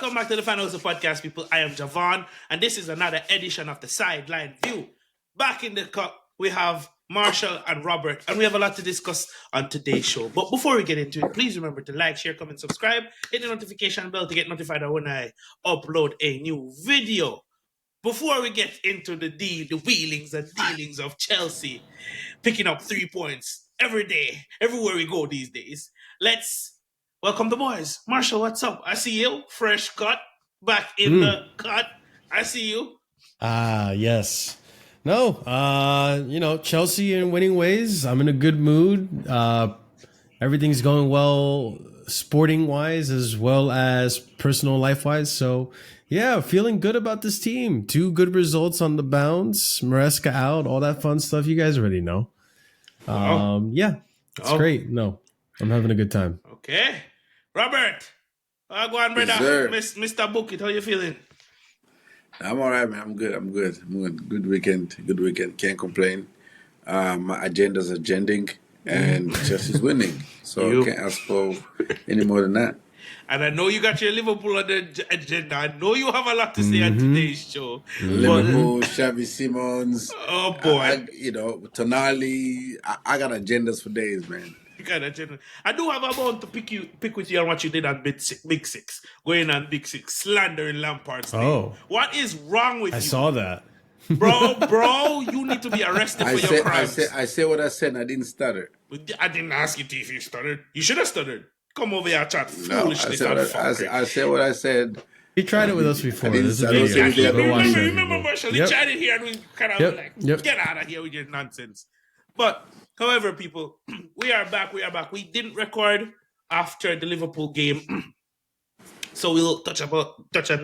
Welcome back to the Fan House Podcast, people. I am Javon, and this is another edition of the Sideline View. Back in the cup, we have Marshall and Robert, and we have a lot to discuss on today's show. But before we get into it, please remember to like, share, comment, subscribe, hit the notification bell to get notified when I upload a new video. Before we get into the wheelings and dealings of Chelsea picking up 3 points every day, everywhere we go these days, let's welcome the boys. Marshall, what's up? I see you. Fresh cut. Back in the cut. I see you. Yes. No, Chelsea in winning ways. I'm in a good mood. Everything's going well sporting-wise as well as personal life-wise. So, yeah, feeling good about this team. 2 good results on the bounce. Maresca out, all that fun stuff. You guys already know. Yeah, it's great. No, I'm having a good time. Okay. Robert, go on, brother. Yes, Mr. Bookit, how you feeling? I'm all right, man. I'm good. Good weekend. Can't complain. My agenda's agending, and Chelsea's winning. So I can't ask for any more than that. And I know you got your Liverpool on the agenda. I know you have a lot to say on today's show. Liverpool, Xavi Simons. Oh, boy. Tonali. I got agendas for days, man. I do have a bone to pick with you on what you did on Big Six. Going on Big Six, slandering Lampard's name. What is wrong with you? I saw that. Bro, you need to be arrested for your crimes. I said what I said and I didn't stutter. I didn't ask you if you stuttered. You should have stuttered. Come over here and chat foolishness. I said what I said. He tried it with us before. Remember, Marshall, he tried it here and we kind of get out of here with your nonsense. But, however, people, we are back. We didn't record after the Liverpool game. So we'll touch on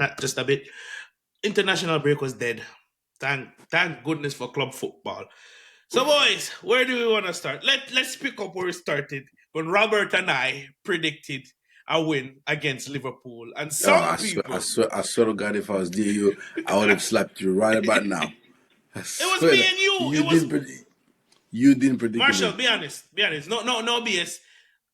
that just a bit. International break was dead. Thank goodness for club football. So, boys, where do we want to start? Let's pick up where we started when Robert and I predicted a win against Liverpool. And some people... I swear to God, if I was you, I would have slapped you right about now. It was me and you. You didn't predict Marshall, be honest. No BS.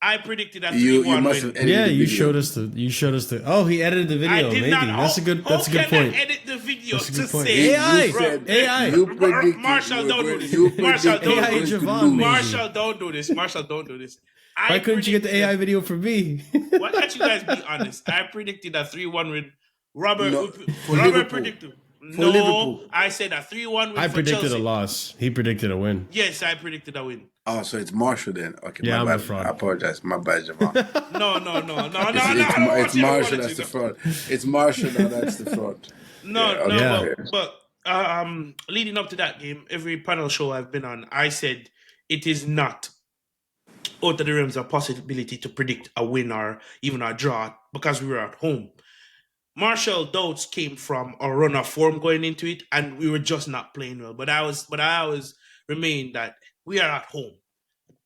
I predicted a 3-1 win. Yeah, you showed us the. Oh, he edited the video. Maybe that's a good point. How can I edit the video to say AI? Marshall, don't do this. Marshall, don't do this. Marshall, don't do this. Why couldn't you get the AI video for me? Why can't you guys be honest? I predicted a 3-1 win. Robert predicted. Liverpool. I said a 3-1 win. I predicted Chelsea. A loss. He predicted a win. Yes, I predicted a win. Oh, so it's Marshall then. Okay, yeah, my I'm bad. a fraud. I apologize. My bad, Javon. No. It's Marshall that's the fraud. It's Marshall that's the fraud. But leading up to that game, every panel show I've been on, I said it is not out of the realms of possibility to predict a win or even a draw because we were at home. Marshall doubts came from a run of form going into it, and we were just not playing well. But I always remain that we are at home.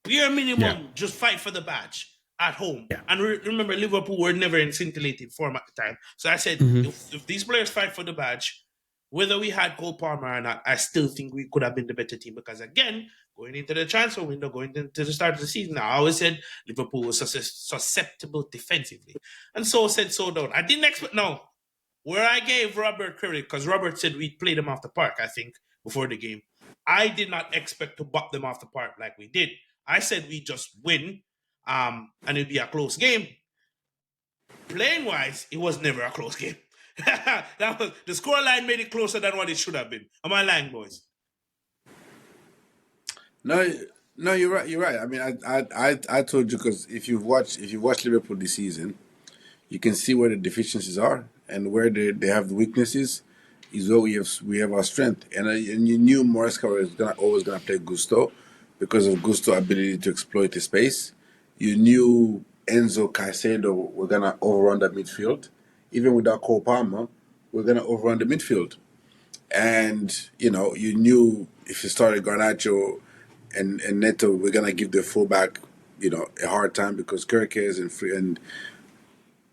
Bare minimum, just fight for the badge at home. Yeah. And remember, Liverpool were never in scintillating form at the time. So I said, if these players fight for the badge, whether we had Cole Palmer or not, I still think we could have been the better team. Because again, going into the transfer window, going into the start of the season, I always said Liverpool was susceptible defensively. And so said, so done. I didn't expect, where I gave Robert credit, because Robert said we played them off the park, I think, before the game. I did not expect to buck them off the park like we did. I said we just win, and it'd be a close game. Playing-wise, it was never a close game. The scoreline made it closer than what it should have been. Am I lying, boys? No, you're right. I mean, I told you because if you've watched Liverpool this season, you can see where the deficiencies are and where they have the weaknesses. Is where we have our strength, and you knew Maresca was always gonna play Gusto because of Gusto's ability to exploit the space. You knew Enzo Caicedo were gonna overrun that midfield. Even without Cole Palmer, we're gonna overrun the midfield. And you knew if you started Garnacho and Neto, we're gonna give the fullback, a hard time because Kirkes and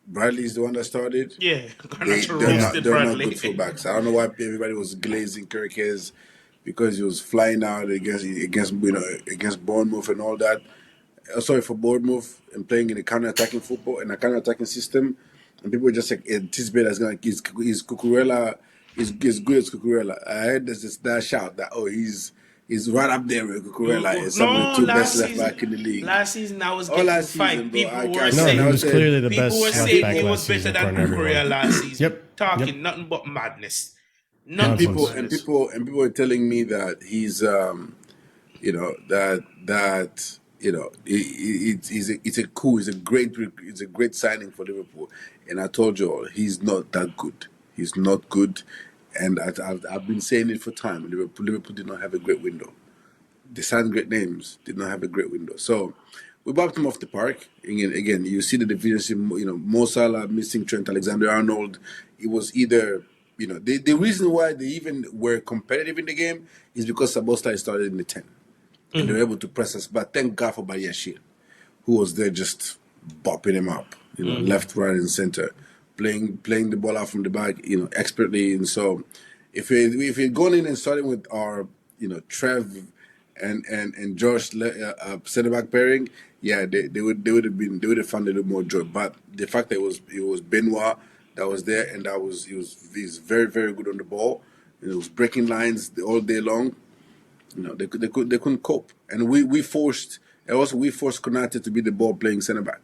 Bradley's the one that started. Yeah, they're not good fullbacks. I don't know why everybody was glazing Kirkes because he was flying out against Bournemouth and all that. Sorry for Bournemouth and playing in a counter-attacking football and a counter-attacking system. and people just like anticipate that's gonna is Cucurella is good as Cucurella. I heard there's this that shout that he's right up there with Cucurella as some of the No, two best left back in the league. last season I was All getting last season, fight. bro, No, he I was said clearly the People were best and left saying back he people last was better season, than according to everyone. Kukurea last season. Yep, yep, Talking nothing but madness. and Nothing but people nonsense. and madness. people and people are telling me that he's that it's a great signing for Liverpool, and I told you all he's not that good. He's not good, and I've been saying it for time. Liverpool did not have a great window. They signed great names, did not have a great window. So we bopped him off the park. Again, you see the deficiency. Mo Salah missing Trent Alexander-Arnold. It was either the reason why they even were competitive in the game is because Sabostai started in the 10 and they were able to press us. But thank God for Badiashile, who was there just bopping him up, left, right, and center, playing the ball out from the back, expertly. And so, if we'd gone in and started with our, Trev and Josh center back pairing, yeah, they would have found a little more joy. But the fact that it was Benoit that was there and he's very very good on the ball. It was breaking lines all day long. They couldn't cope, and we forced Konate to be the ball playing center back,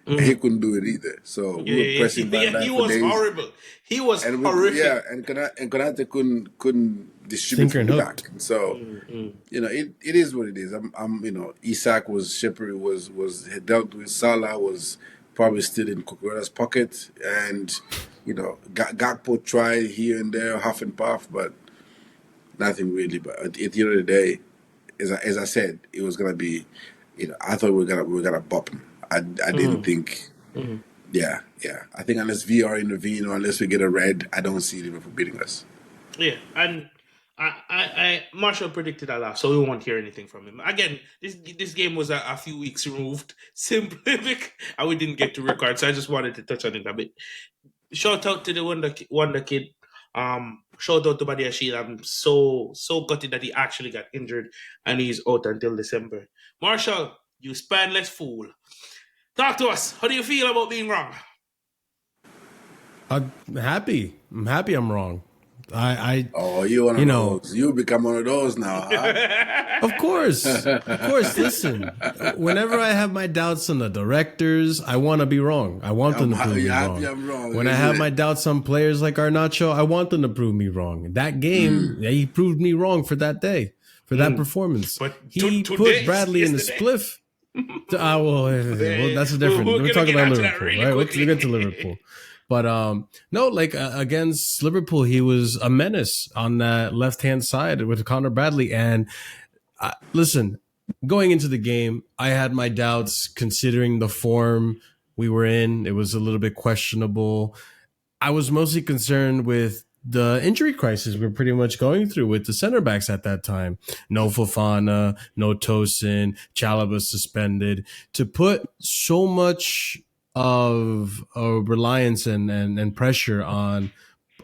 and he couldn't do it either. So we Yeah, were yeah, pressing Van yeah, he Dijk for was days, horrible. He was and horrific. Konate couldn't distribute Stinker from and the back, hooked. and so it is what it is. Isak was shepherd was had dealt with Salah was probably still in Cucurella's pocket, and Gakpo tried here and there, half and puff, but nothing really. But at the end of the day, as I said, it was gonna be, I thought we were gonna bop them. I didn't think. Yeah, yeah. I think unless VR intervene or unless we get a red, I don't see Liverpool beating us. Yeah, and Marshall predicted a lot, so we won't hear anything from him again. This game was a few weeks removed, simply because and we didn't get to record. So I just wanted to touch on it a bit. Shout out to the Wonder Kid. Shout out to Badia Shield. I'm so gutted that he actually got injured and he's out until December. Marshall, you spineless fool. Talk to us. How do you feel about being wrong? I'm happy. I'm happy I'm wrong. I Oh, you one you of know, those? You become one of those now, huh? of course. Of course, listen. Whenever I have my doubts on the directors, I want to be wrong. I want them to prove You're me happy wrong. I'm wrong, When I isn't have my it? doubts on players like Arnacho, I want them to prove me wrong. That game, yeah, he proved me wrong for that day, for that performance. But He put today Bradley in is the the day. spliff. Well, that's a different. We're We're gonna talking get about onto that Liverpool, really right? Let's quickly. get to Liverpool. But no, like against Liverpool, he was a menace on that left hand side with Connor Bradley. And listen, going into the game, I had my doubts considering the form we were in. It was a little bit questionable. I was mostly concerned with the injury crisis we're pretty much going through with the center backs at that time. No Fofana, no Tosin, Chalaba suspended. To put so much of a reliance and pressure on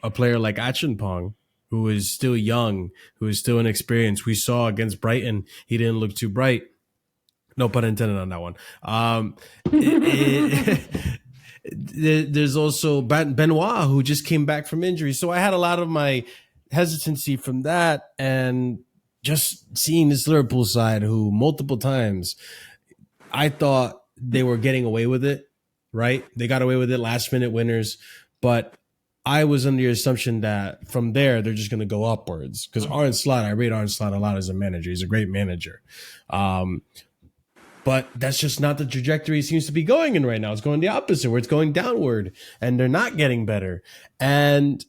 a player like Achinpong, who is still young, who is still inexperienced. We saw against Brighton, he didn't look too bright. No pun intended on that one. It, there's also Benoit, who just came back from injury. So I had a lot of my hesitancy from that, and just seeing this Liverpool side, who multiple times I thought they were getting away with it, right? They got away with it, last minute winners, but I was under the assumption that from there they're just going to go upwards because Arne Slot, I rate Arne Slot a lot as a manager. He's a great manager. But that's just not the trajectory it seems to be going in right now. It's going the opposite, where it's going downward, and they're not getting better. And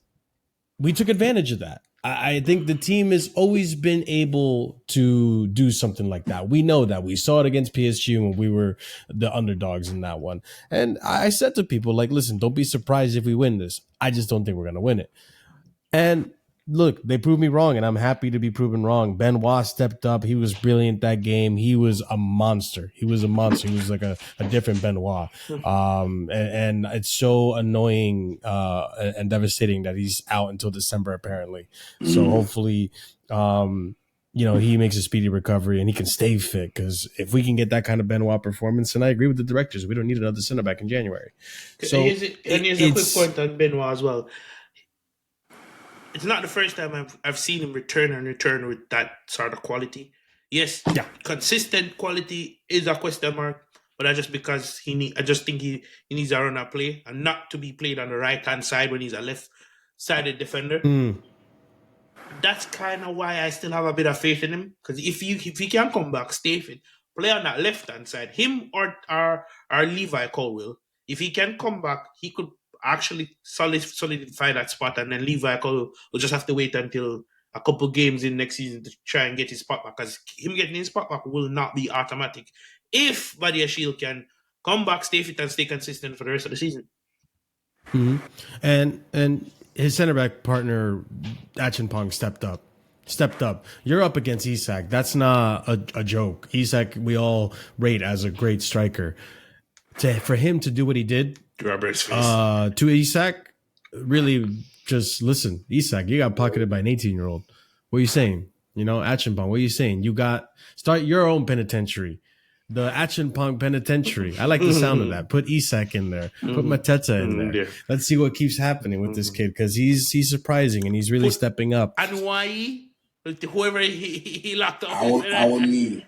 we took advantage of that. I think the team has always been able to do something like that. We know that. We saw it against PSG when we were the underdogs in that one. And I said to people, like, listen, don't be surprised if we win this. I just don't think we're going to win it. And look, they proved me wrong, and I'm happy to be proven wrong. Benoit stepped up. He was brilliant that game. He was a monster. He was a monster. He was like a different Benoit. And it's so annoying and devastating that he's out until December, apparently. So hopefully, he makes a speedy recovery and he can stay fit. Because if we can get that kind of Benoit performance, and I agree with the directors, we don't need another center back in January. So Here's a quick it's point on Benoit as well. It's not the first time I've seen him return with that sort of quality. Yes, yeah. consistent quality is a question mark, but that's just because I just think he needs a run of play and not to be played on the right hand side when he's a left sided defender. Mm. That's kind of why I still have a bit of faith in him. Because if he can come back, stay fit, play on that left hand side, him or Levi Colwell, if he can come back, he could actually solidify that spot, and then Levi Colwell will just have to wait until a couple games in next season to try and get his spot back. Because him getting his spot back will not be automatic if Badia Shield can come back, stay fit, and stay consistent for the rest of the season. Mm-hmm. And his center back partner Achimpong stepped up. You're up against Isak. That's not a joke. Isak, we all rate as a great striker. For him to do what he did Robert's face. To Isak, really just listen. Isak, you got pocketed by an 18-year-old. What are you saying? Achimpong, what are you saying? You got start your own penitentiary. The Achimpong Penitentiary. I like the sound of that. Put Isak in there. Put Mateta in there. Yeah. Let's see what keeps happening with this kid, because he's surprising and he's really stepping up. And why whoever he locked up, I want me.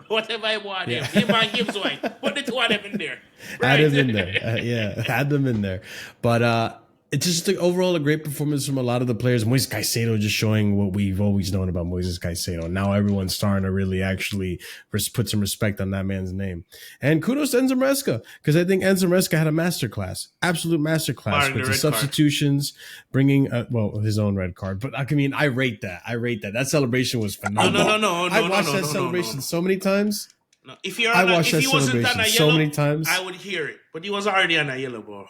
whatever I want him. Him and Gibbs White. Put the two of them in there. Right. Add them in there. Add them in there. But it's just overall a great performance from a lot of the players. Moises Caicedo just showing what we've always known about Moises Caicedo. Now everyone's starting to really actually put some respect on that man's name. And kudos to Enzo Maresca, because I think Enzo Maresca had a masterclass, absolute masterclass with the substitutions, bringing his own red card. But I mean, I rate that. That celebration was phenomenal. No. I watched that celebration so many times. No. If he wasn't on a yellow, so many times, I would hear it. But he was already on a yellow ball.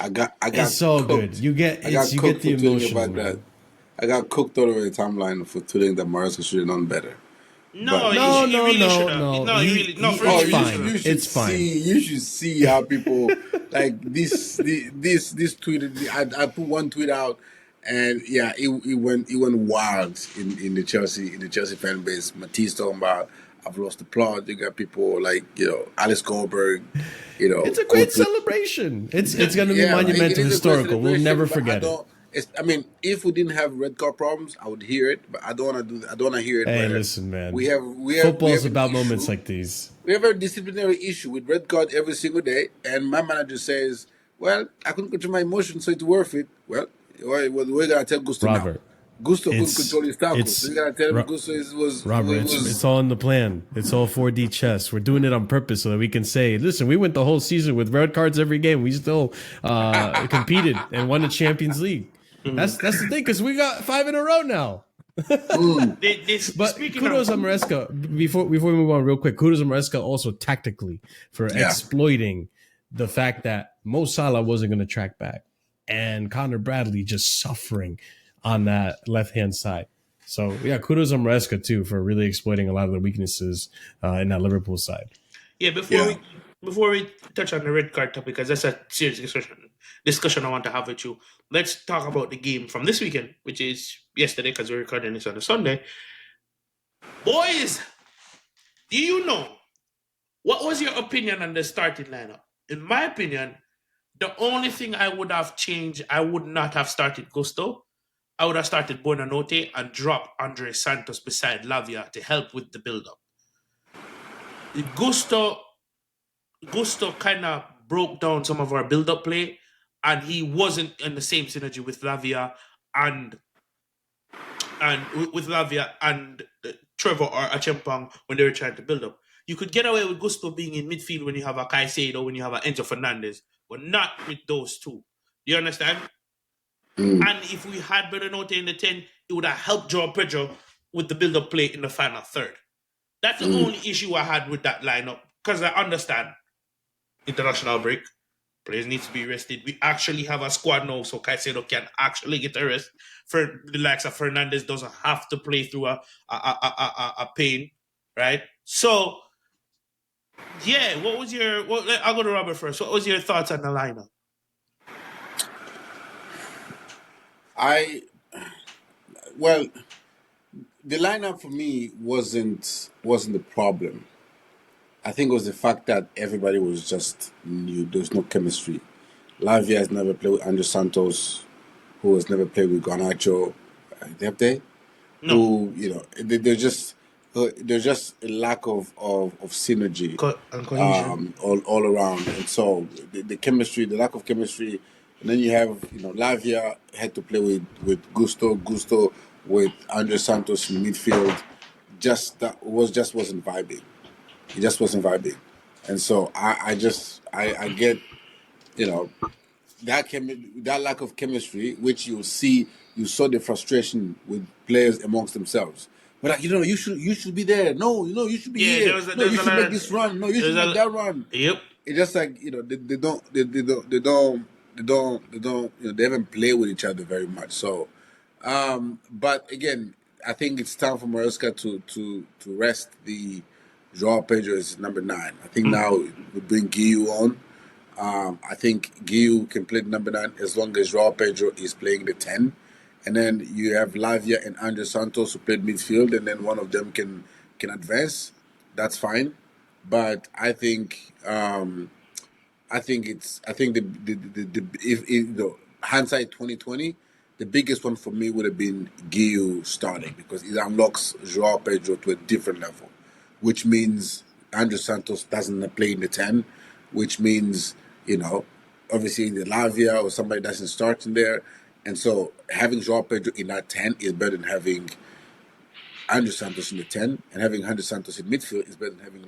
I got it's so cooked. good. You get the emotion about that. I got cooked all over the timeline for tweeting that Maresca should have done better. No. It's fine. You should see how people like this tweet. I put one tweet out, and yeah, it went wild in the Chelsea fan base. Matisse talking about, I've lost the plot. You got people like Alice Goldberg. It's a great celebration. It's going to be monumental, historical. We'll never forget it. I mean, if we didn't have red card problems, I would hear it, but I don't want to do that. I don't want to hear it. Hey, listen, man. We have football's about moments like these. We have a disciplinary issue with red card every single day, and my manager says, "Well, I couldn't control my emotions, so it's worth it." Well, we're gonna tell Gusto Robert, now. Gusto couldn't control his tackles. So we gotta tell him Gusto was Robert. It's all in the plan. It's all 4D chess. We're doing it on purpose so that we can say, listen, we went the whole season with red cards every game. We still competed and won the Champions League. That's the thing, because we got 5 in a row now. But kudos on Maresca. Before we move on real quick, kudos on Maresca also tactically for exploiting the fact that Mo Salah wasn't going to track back and Connor Bradley just suffering on that left-hand side. So, yeah, kudos on Maresca, too, for really exploiting a lot of the weaknesses in that Liverpool side. Yeah, before we touch on the red card topic, because that's a serious discussion I want to have with you, let's talk about the game from this weekend, which is yesterday, because we're recording this on a Sunday. Boys, do you know, what was your opinion on the starting lineup? In my opinion, the only thing I would have changed, I would not have started Gusto. I would have started Buonanotte and dropped Andre Santos beside Lavia to help with the build-up. Gusto kind of broke down some of our build-up play, and he wasn't in the same synergy with Lavia and Trevor or Achimpong when they were trying to build up. You could get away with Gusto being in midfield when you have a Caicedo, when you have an Enzo Fernandez, but not with those two. Do you understand? And if we had Buonanotte in the 10, it would have helped João Pedro with the build-up play in the final third. That's the only issue I had with that lineup, because I understand international break. Players need to be rested. We actually have a squad now, so Caicedo can actually get a rest. For the likes of Fernandez doesn't have to play through a pain, right? So, yeah, I'll go to Robert first. What was your thoughts on the lineup? the lineup for me wasn't the problem. I think it was the fact that everybody was just new. There was no chemistry. Lavia has never played with Andrew Santos, who has never played with Garnacho. Have they? No, Who there's just a lack of synergy and cohesion. all around, and so the chemistry, the lack of chemistry, and then you have Lavia had to play with Gusto with Andre Santos in midfield. Just wasn't vibing. He just wasn't vibing, and so I get you know that lack of chemistry, which you saw the frustration with players amongst themselves. But like, you should be there. No, you should be Yeah, here. No, there's you a should lot make of this run. No, you there's should make a that run. yep. It's just like they haven't played with each other very much. So, but again, I think it's time for Maresca to rest the Joao Pedro is number 9. I think now we bring Guiu on. I think Guiu can play number 9 as long as Joao Pedro is playing the 10. And then you have Lavia and Andre Santos who played midfield, and then one of them can advance. That's fine. But I think the if the hindsight 2020, the biggest one for me would have been Guiu starting because it unlocks Joao Pedro to a different level, which means Andrew Santos doesn't play in the 10, which means obviously the Lavia or somebody doesn't start in there, and so having Joao Pedro in that 10 is better than having Andrew Santos in the 10, and having Andrew Santos in midfield is better than having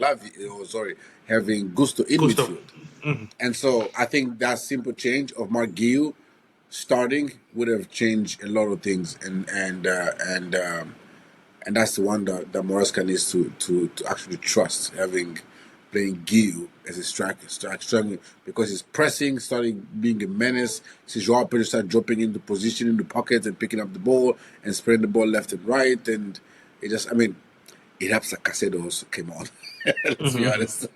having Gusto in Gusto. midfield. And so I think that simple change of Mark Gill starting would have changed a lot of things, and that's the one that Moresca needs to actually trust, having playing Gill as a striker, struggling because he's pressing, starting being a menace. See Joao Pedro start dropping into position in the pockets and picking up the ball and spreading the ball left and right, and it helps that Casedo also came on. Let's be Hmm. honest.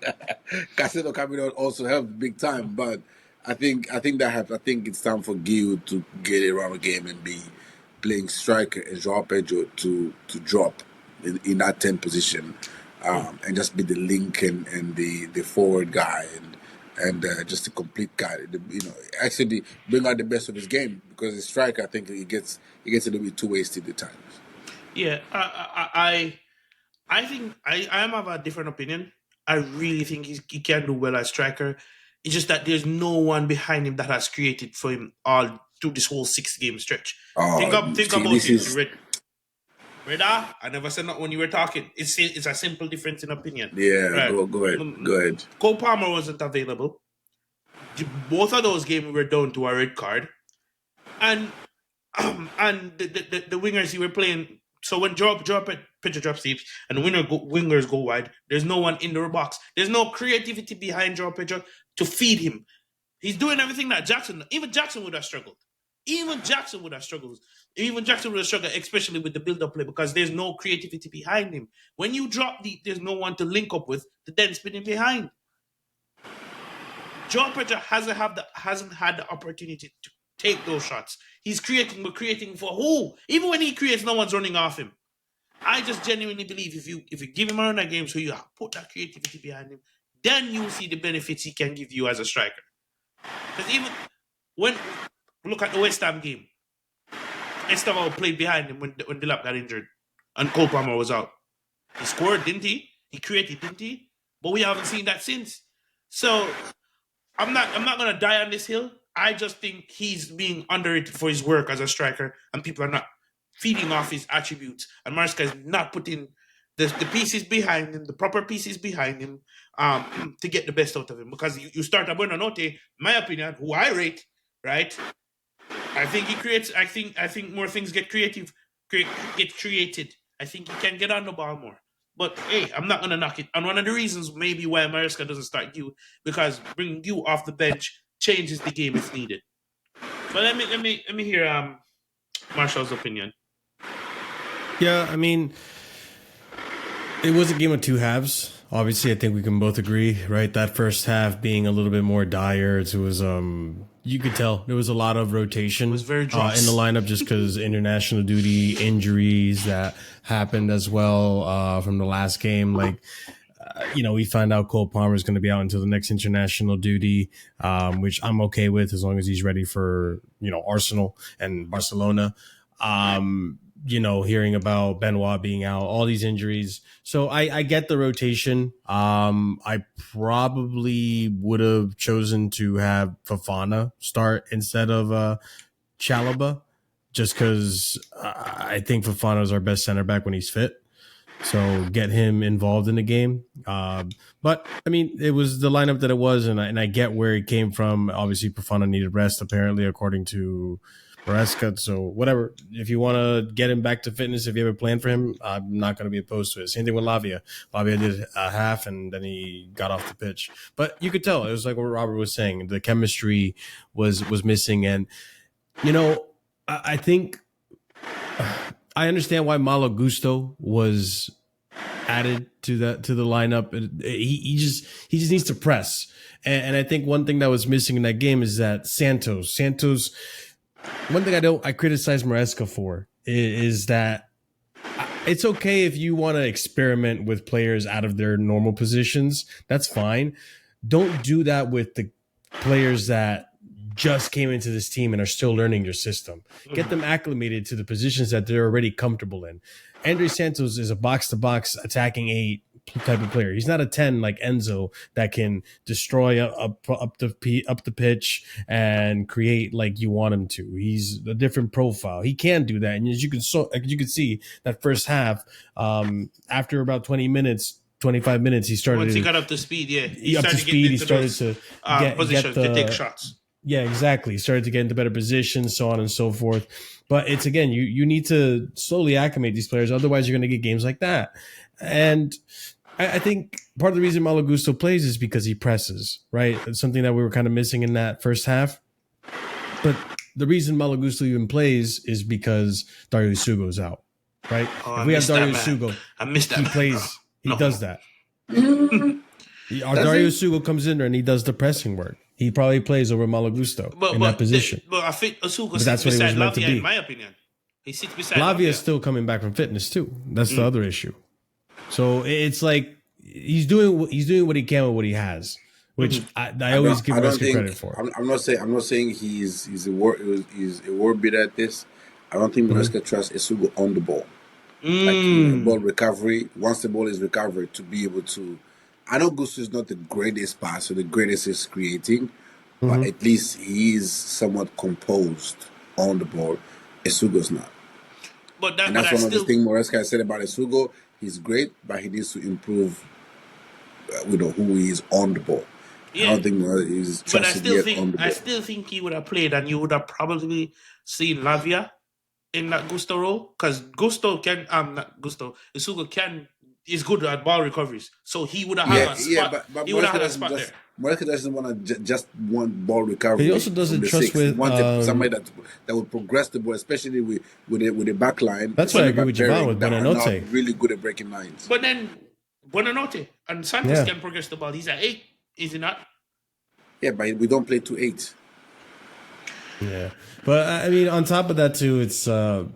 Casedo coming on also helped big time, but I think that helps. I think it's time for Gil to get around the game and be playing striker and Joao Pedro to drop in that 10 position, and just be the link and the forward guy and just a complete guy. Actually bring out the best of his game because the striker, I think he gets a little bit too wasted at times. Yeah, I think I am of a different opinion. I really think he can do well as striker. It's just that there's no one behind him that has created for him all through this whole 6 game stretch. Think See, about this it. is Reda, I never said that when you were talking. It's a simple difference in opinion. yeah. Right. Go ahead. Cole Palmer wasn't available. Both of those games we were down to a red card. And and the wingers you were playing. So when pitcher drop sleeps and wingers go wide, there's no one in the box. There's no creativity behind draw pitcher to feed him. He's doing everything that even Jackson would have struggled. Even Jackson would have struggled. Even Jackson would have struggled, especially with the build-up play, because there's no creativity behind him. When you drop deep, there's no one to link up with to then spin him behind. Joe Pedro hasn't had the opportunity to take those shots. He's creating, but creating for who? Even when he creates, no one's running off him. I just genuinely believe if you give him a run at games so you put that creativity behind him, then you'll see the benefits he can give you as a striker. Because even when look at the West Ham game, Estevao played behind him when Dilap got injured and Cole Palmer was out. He scored, didn't he? He created, didn't he? But we haven't seen that since. So I'm not gonna die on this hill. I just think he's being underrated for his work as a striker, and people are not feeding off his attributes. And Mariska is not putting the pieces behind him, the proper pieces behind him, to get the best out of him. Because you start a Buonanotte, my opinion, who I rate, right? I think he creates. I think more things get created. I think he can get on the ball more. But hey, I'm not gonna knock it. And one of the reasons maybe why Mariska doesn't start you because bringing you off the bench changes the game if needed. But let me hear Marshall's opinion. Yeah, I mean, it was a game of two halves. Obviously, I think we can both agree, right? That first half being a little bit more dire. It was You could tell there was a lot of It was rotation very in the dross. lineup just because international duty injuries that happened as well from the last game. Like, we find out Cole Palmer is going to be out until the next international duty, which I'm okay with as long as he's ready for, Arsenal and Barcelona. Hearing about Benoit being out, all these injuries. So I get the rotation. I probably would have chosen to have Fafana start instead of Chalaba, just because I think Fafana is our best center back when he's fit. So get him involved in the game. But I mean, it was the lineup that it was, and I get where it came from. Obviously, Profana needed rest, apparently, according to Maresca. So whatever. If you want to get him back to fitness, if you have a plan for him, I'm not going to be opposed to it. Same thing with Lavia. Lavia did a half, and then he got off the pitch. But you could tell it was like what Robert was saying. The chemistry was missing, and I think I understand why Malo Gusto was added to the lineup. He just needs to press, and I think one thing that was missing in that game is that Santos. One thing I criticize Maresca for is that it's okay if you want to experiment with players out of their normal positions. That's fine. Don't do that with the players that just came into this team and are still learning your system. Get them acclimated to the positions that they're already comfortable in. Andre Santos is a box-to-box attacking 8 type of player. He's not a 10 like Enzo that can destroy up the pitch and create like you want him to. He's a different profile. He can do that, and as you can see that first half, after about 20 minutes. 25 minutes, he started. Once he got up to speed, yeah, he started to get positions the, to take shots. Yeah, exactly. He started to get into better positions, so on and so forth. But it's again, you need to slowly acclimate these players, otherwise you're going to get games like that. And I think part of the reason Malo Gusto plays is because he presses, right? It's something that we were kind of missing in that first half. But the reason Malo Gusto even plays is because Dario Sugo's out, right? Oh, if we have Dario Sugo, I missed that. He plays. He does that. Our Does Dario he? Sugo comes in there and he does the pressing work. He probably plays over Malo Gusto in that position. But I think Asuka But that's sits what he beside was meant to Lavia, be. in my opinion. He sits beside Lavia Lavia. is still coming back from fitness too. That's the other issue. So it's like he's doing what he can with what he has, which I always give Wesker credit for. I'm not saying he's a world beater at this. I don't think Maresca trusts Esugo on the ball. Like ball recovery, once the ball is recovered, to be able to. I know Gusto is not the greatest passer, the greatest is creating, but at least he is somewhat composed on the ball. Esugo's not. And that's one of the things Maresca said about Esugo. He's great, but he needs to improve, who he is on the ball. Yeah. I don't think he's trusted yet on the ball. I still think he would have played, and you would have probably seen Lavia in that Gusto role, because Gusto can not Gusto Isugo is good at ball recoveries, so he would have had a spot. But he would have had a spot there. Maresca doesn't want to just want ball recovery. He also doesn't trust with he wants somebody that would progress the ball, especially with the back line. That's why I agree with Javon with Buonanotte. Really good at breaking lines. But then Buonanotte and Santos can progress the ball. He's at 8, is he not? Yeah, but we don't play to 8. Yeah, but I mean, on top of that too, it's I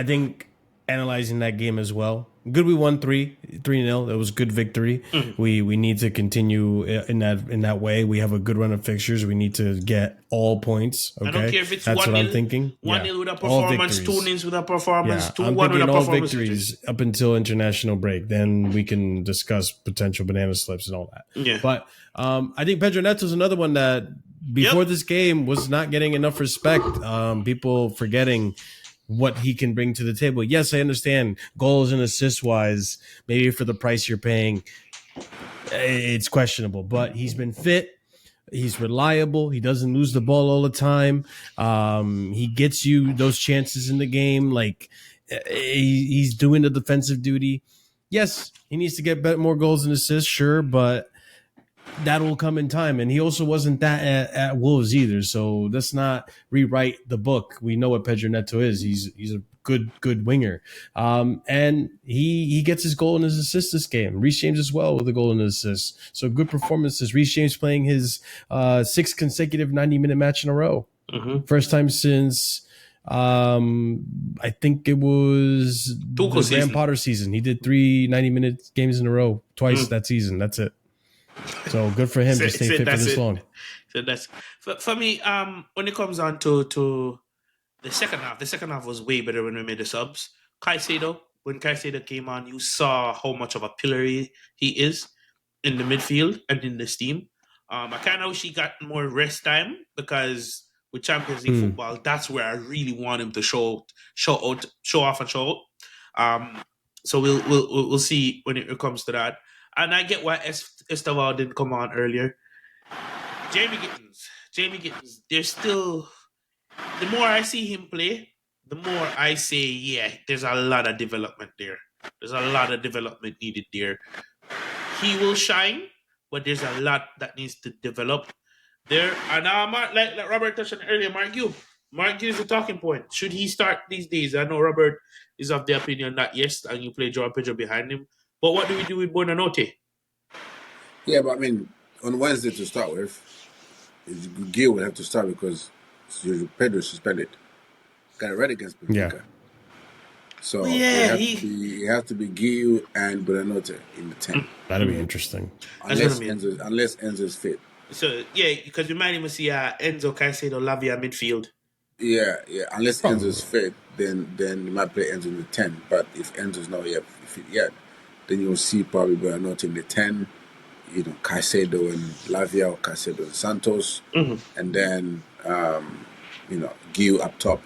think analyzing that game as well. Good, we won 3-0. That was a good victory. We need to continue in that way. We have a good run of fixtures. We need to get all points. Okay? I don't care if it's That's 1-0, what I'm thinking. 1-0 with a performance, 2-0 with a performance, 2-1 I'm with thinking a all performance. victories up until international break. Then we can discuss potential banana slips and all that. Yeah. But I think Pedro Neto is another one that before this game was not getting enough respect. People forgetting what he can bring to the table. Yes, I understand goals and assists wise, maybe for the price you're paying, it's questionable, but he's been fit. He's reliable. He doesn't lose the ball all the time. He gets you those chances in the game. Like he's doing the defensive duty. Yes, he needs to get more goals and assists, sure, but that will come in time. And he also wasn't that at Wolves either. So let's not rewrite the book. We know what Pedro Neto is. He's a good winger. And he gets his goal and his assist this game. Reece James as well with a goal and an assist. So good performances. Reece James playing his sixth consecutive 90-minute match in a row. Mm-hmm. First time since I think it was Tuchel the Graham season. Potter season. He did 3 90-minute games in a row twice that season. That's it. So good for him to stay fit for this long. So that's for me. When it comes on to the second half was way better when we made the subs. When Caicedo came on, you saw how much of a pillar he is in the midfield and in this team. I kind of wish he got more rest time because with Champions League football, that's where I really want him to show off and show out. So we'll see when it comes to that. And I get why Esteval didn't come on earlier. Jamie Gittins. There's still, the more I see him play, the more I say, yeah, there's a lot of development there. There's a lot of development needed there. He will shine, but there's a lot that needs to develop there. And like Robert touched on earlier, Mark Gue is the talking point. Should he start these days? I know Robert is of the opinion that yes, and you play Joao Pedro behind him. But what do we do with Bonanote? Yeah, but I mean, on Wednesday to start with, Gil will have to start because Pedro is suspended. Got red against Benfica. Yeah. So it has to be Gil and Bonanote in the 10. That'll be interesting. Unless Enzo's fit. So yeah, because we might even see Enzo, Caicedo, Lavia midfield. Yeah. Unless Enzo's fit, then you might play Enzo in the 10. But if Enzo's not fit yet, then you'll see probably Bonanote in the 10. Caicedo and Lavia, or Caicedo and Santos, and then Gil up top.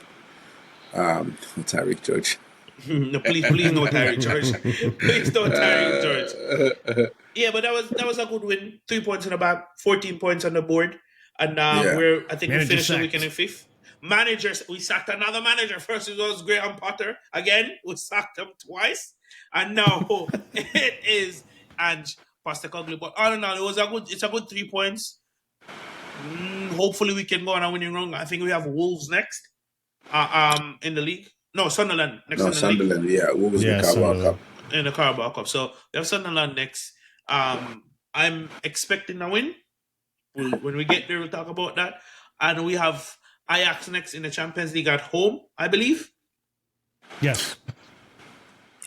Tyreek George. No, please no Tyreek George. Please don't Tyreek George. Yeah, but that was a good win. 3 points in the back, 14 points on the board, and we finished the weekend in 5th. Managers, we sacked another manager. First it was Graham Potter. Again, we sacked him twice, and now it is Ange Postecoglou. But all in all, it's a good 3 points. Hopefully we can go on a winning run. I think we have Wolves next. In the league. No, Sunderland next. No, Sunderland. Yeah, Wolves in the Carabao Cup. In the Carabao Cup. So we have Sunderland next. I'm expecting a win. When we get there, we'll talk about that. And we have Ajax next in the Champions League at home, I believe. Yes.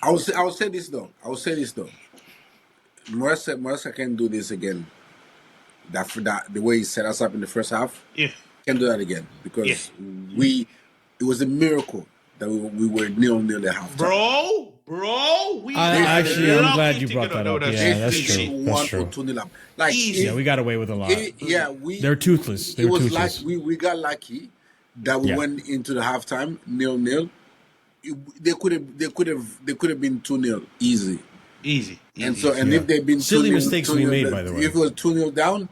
I will say this though. Moresa can do this again. That the way he set us up in the first half. Yeah. Can do that again because it was a miracle that we were 0-0 at halftime. Bro, I'm glad you brought that up. Yeah, that's true. That's true. 2-0 up. We got away with a lot. They're toothless. It was like we got lucky that we went into the halftime 0-0. They could have been 2-0 easy. And if they'd been silly mistakes we made, by the way. If it was 2-0 down.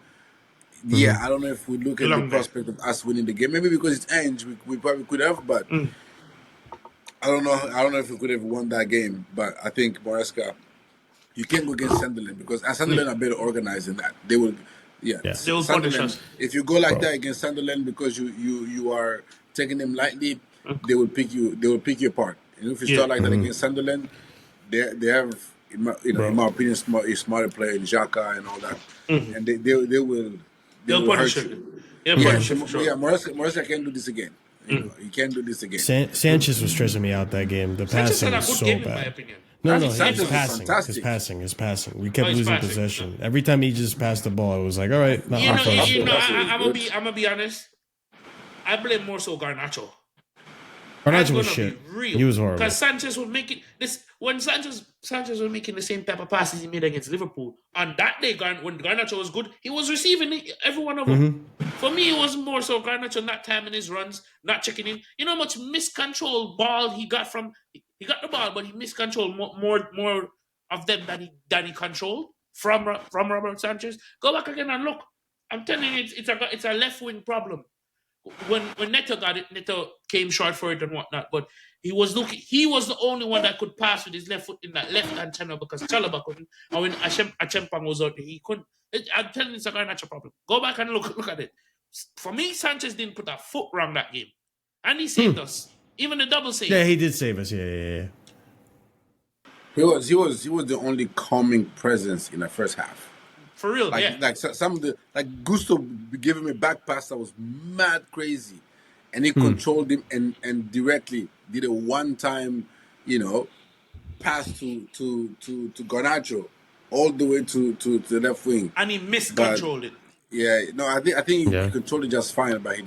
Yeah, I don't know if we look at the prospect of us winning the game. Maybe because it's Ange, we probably could have, but I don't know. I don't know if we could have won that game. But I think Maresca, you can't go against Sunderland because Sunderland are better organized than that. They will, they will punish us. If you go like that against Sunderland because you are taking them lightly, they will pick you. They will pick you apart. And if you start like that against Sunderland, they have, in my opinion, a smarter player in Xhaka and all that, and they will. They'll punish you. Sure. Moresa can't do this again. He can't do this again. Sanchez was stressing me out that game. The passing was so bad. In my opinion. No, his passing. We kept losing possession. Every time he just passed the ball, it was like, all right. I'm gonna be honest. I blame more so Garnacho. Garnacho was shit. He was horrible. Because Sanchez was making this when Sanchez was making the same type of passes he made against Liverpool. On that day, when Garnacho was good, he was receiving every one of them. For me, it was more so Garnacho not timing his runs, not checking in. You know how much miscontrolled ball he got from. He got the ball, but he miscontrolled more of them than he controlled from Robert Sanchez. Go back again and look. I'm telling you, it's a left wing problem. When Neto got it, Neto came short for it and whatnot. But he was the only one that could pass with his left foot in that left hand channel because Chalobah couldn't. And when Achempang was out there, he couldn't. I'm telling you, it's a Garnacho problem. Go back and look at it. For me, Sanchez didn't put a foot wrong that game, and he saved us. Even the double Yeah, save. he did save us. Yeah, yeah, yeah. He was the only calming presence in the first half. For real, Like yeah. some of the Gusto giving me back pass that was mad crazy, and he Hmm. controlled him and directly did a one time, you know, pass to Garnacho all the way to the left wing. And he But miscontrolled it. yeah, no, I think he Yeah. controlled it just fine, but he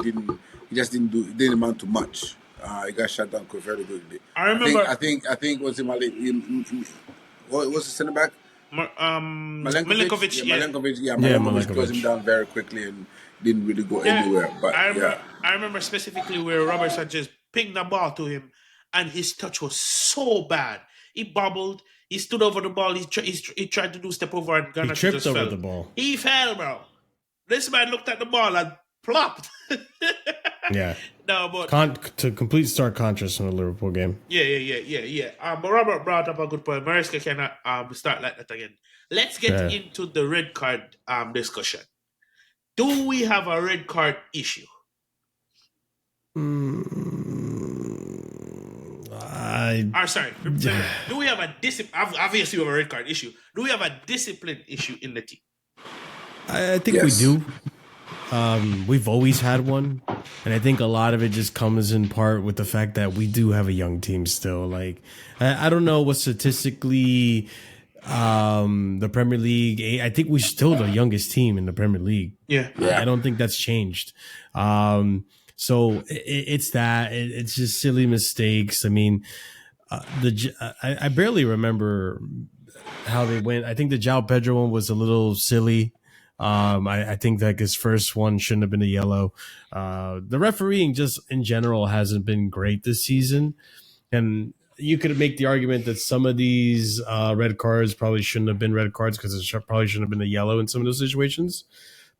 just didn't do, it didn't amount to much. He got shut down very quickly. I I think remember I think I think was it Malik? What was the center back? Malenkovic, Milinkovic, yeah. Yeah, Malenkovic closed him Milinkovic. down very quickly and didn't really go Yeah, anywhere. But yeah, I remember specifically where Robert Sanchez pinged the ball to him, and his touch was so bad. He bobbled. He stood over the ball. He tried to do step over, and He Garnacho tripped just over fell. the ball. He fell, bro. This man looked at the ball and plopped. Yeah. No, but To complete stark contrast from the Liverpool game. yeah. But Robert brought up a good point. Mariska cannot start like that again. Let's get Yeah. into the red card discussion. Do we have a red card issue? I Or sorry, do we have a discipline? Obviously, we have a red card issue. Do we have a discipline issue in the team? I think we yes. do. We've always had one, and I think a lot of it just comes in part with the fact that we do have a young team still. Like, I don't know what statistically the Premier League. I think we're still the youngest team in the Premier League. Yeah. I Yeah. don't think that's changed. So it's that. It's just silly mistakes. I mean, I barely remember how they went. I think the João Pedro one was a little silly. I think that his first one shouldn't have been a yellow. The refereeing just in general hasn't been great this season. And you could make the argument that some of these red cards probably shouldn't have been red cards because it probably shouldn't have been a yellow in some of those situations.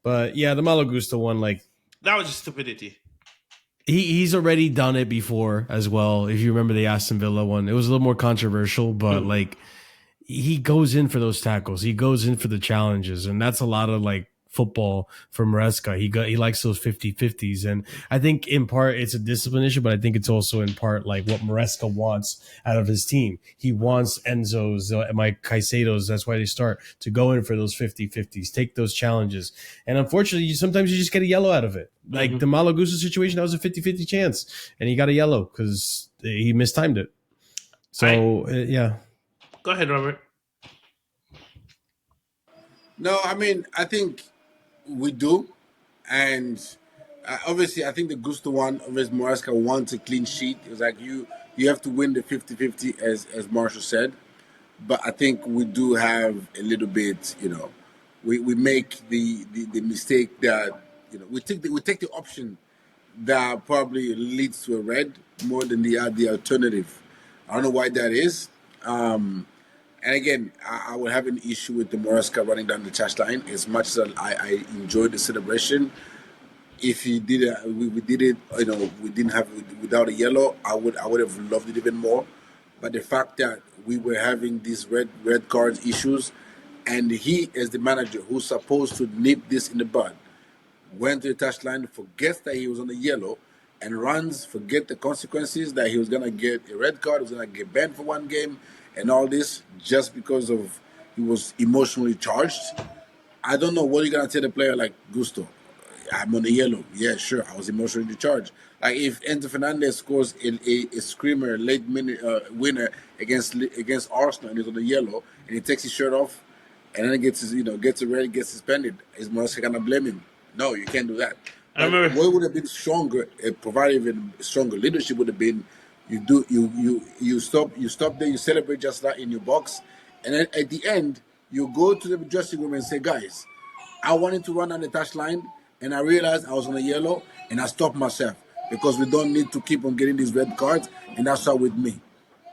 But yeah, the Malagusta one, like That was just stupidity. he's already done it before as well. If you remember the Aston Villa one, it was a little more controversial, but Mm. like he goes in for those tackles. He goes in for the challenges. And that's a lot of like football for Maresca. He likes those 50-50s. And I think in part it's a discipline issue, but I think it's also in part like what Maresca wants out of his team. He wants Enzo's, Mike Caicedo's, that's why they start to go in for those 50-50s, take those challenges. And unfortunately, sometimes you just get a yellow out of it. Like the Malagusa situation, that was a 50-50 chance. And he got a yellow because he mistimed it. So, yeah. Go ahead, Robert. No, I mean I think we do, and obviously I think the Gusto one, obviously Moresca wants a clean sheet. It was like you have to win the 50-50 as Marshall said, but I think we do have a little bit, we make the mistake that we take the option that probably leads to a red more than the alternative. I don't know why that is. And again, I would have an issue with the Moresca running down the touchline. As much as I enjoyed the celebration, if he did it, we did it. We didn't have without a yellow. I would have loved it even more. But the fact that we were having these red cards issues, and he, as the manager, who's supposed to nip this in the bud, went to the touchline, forgets that he was on the yellow, and runs, forget the consequences that he was gonna get a red card, he was gonna get banned for one game, and all this just because of he was emotionally charged. I don't know what you're gonna tell a player like Gusto. I'm on the yellow. Yeah, sure. I was emotionally charged. Like if Enzo Fernandez scores a screamer late minute winner against Arsenal and he's on the yellow and he takes his shirt off and then gets a red, gets suspended, is Morosca gonna blame him? No, you can't do that. I But remember. what would have been stronger, provided even stronger leadership would have been you stop there, you celebrate just that in your box, and then at the end you go to the dressing room and say, guys, I wanted to run on the touchline, and I realized I was on a yellow, and I stopped myself because we don't need to keep on getting these red cards, and that's all with me,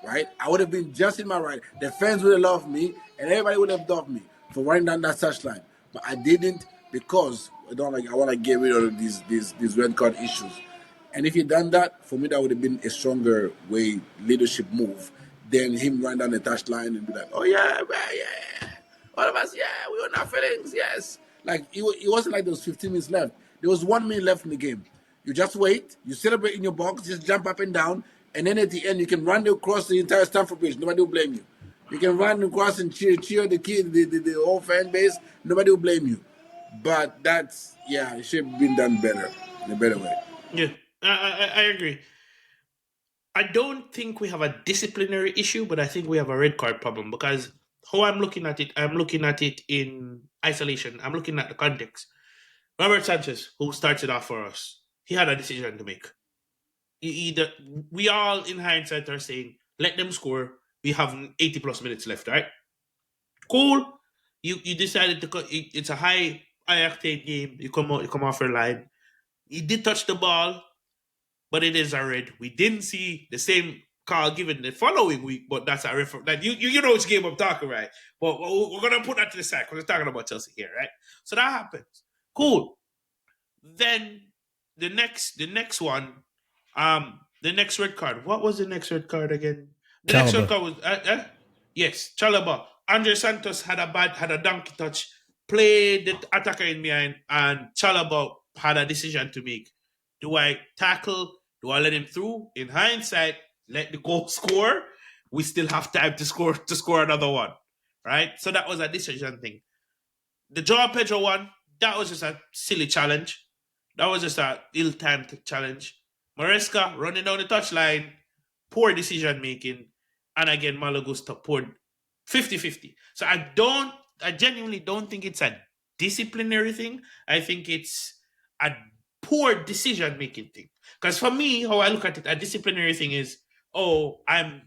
right? I would have been just in my right. The fans would have loved me, and everybody would have loved me for running down that touchline, but I didn't because I want to get rid of these red card issues. And if he'd done that, for me, that would have been a stronger way leadership move than him run down the touchline and be like, "Oh yeah, yeah, all of us, yeah, we own our feelings, yes." Like it wasn't like there was 15 minutes left. There was 1 minute left in the game. You just wait, you celebrate in your box, just jump up and down, and then at the end you can run across the entire Stamford Bridge. Nobody will blame you. You can run across and cheer the kid, the whole fan base. Nobody will blame you. But that's it should have been done better in a better way. Yeah, I agree. I don't think we have a disciplinary issue, but I think we have a red card problem because how I'm looking at it in isolation. I'm looking at the context. Robert Sanchez, who started off for us, he had a decision to make. Either we all, in hindsight, are saying, let them score. We have 80 plus minutes left, right? Cool. You decided to cut. It's a high octane game. You come off your line. He did touch the ball, but it is a red. We didn't see the same call given the following week, but that's a reference. That you know which game I'm talking, right? But we're gonna put that to the side because we're talking about Chelsea here, right? So that happens. Cool. Then the next one, the next red card. What was the next red card again? The next red Chalaba. card was yes, Chalaba. Andre Santos had a donkey touch, played the attacker in behind, and Chalaba had a decision to make. Do I tackle? Do I let him through? In hindsight, let the goal score. We still have time to score another one, right? So that was a decision thing. The Joao Pedro one, that was just a silly challenge. That was just a ill-timed challenge. Maresca running down the touchline, poor decision making, and again Malagusta poor 50-50. So I genuinely don't think it's a disciplinary thing. I think it's a poor decision making thing. Because for me, how I look at it, a disciplinary thing is, oh, I'm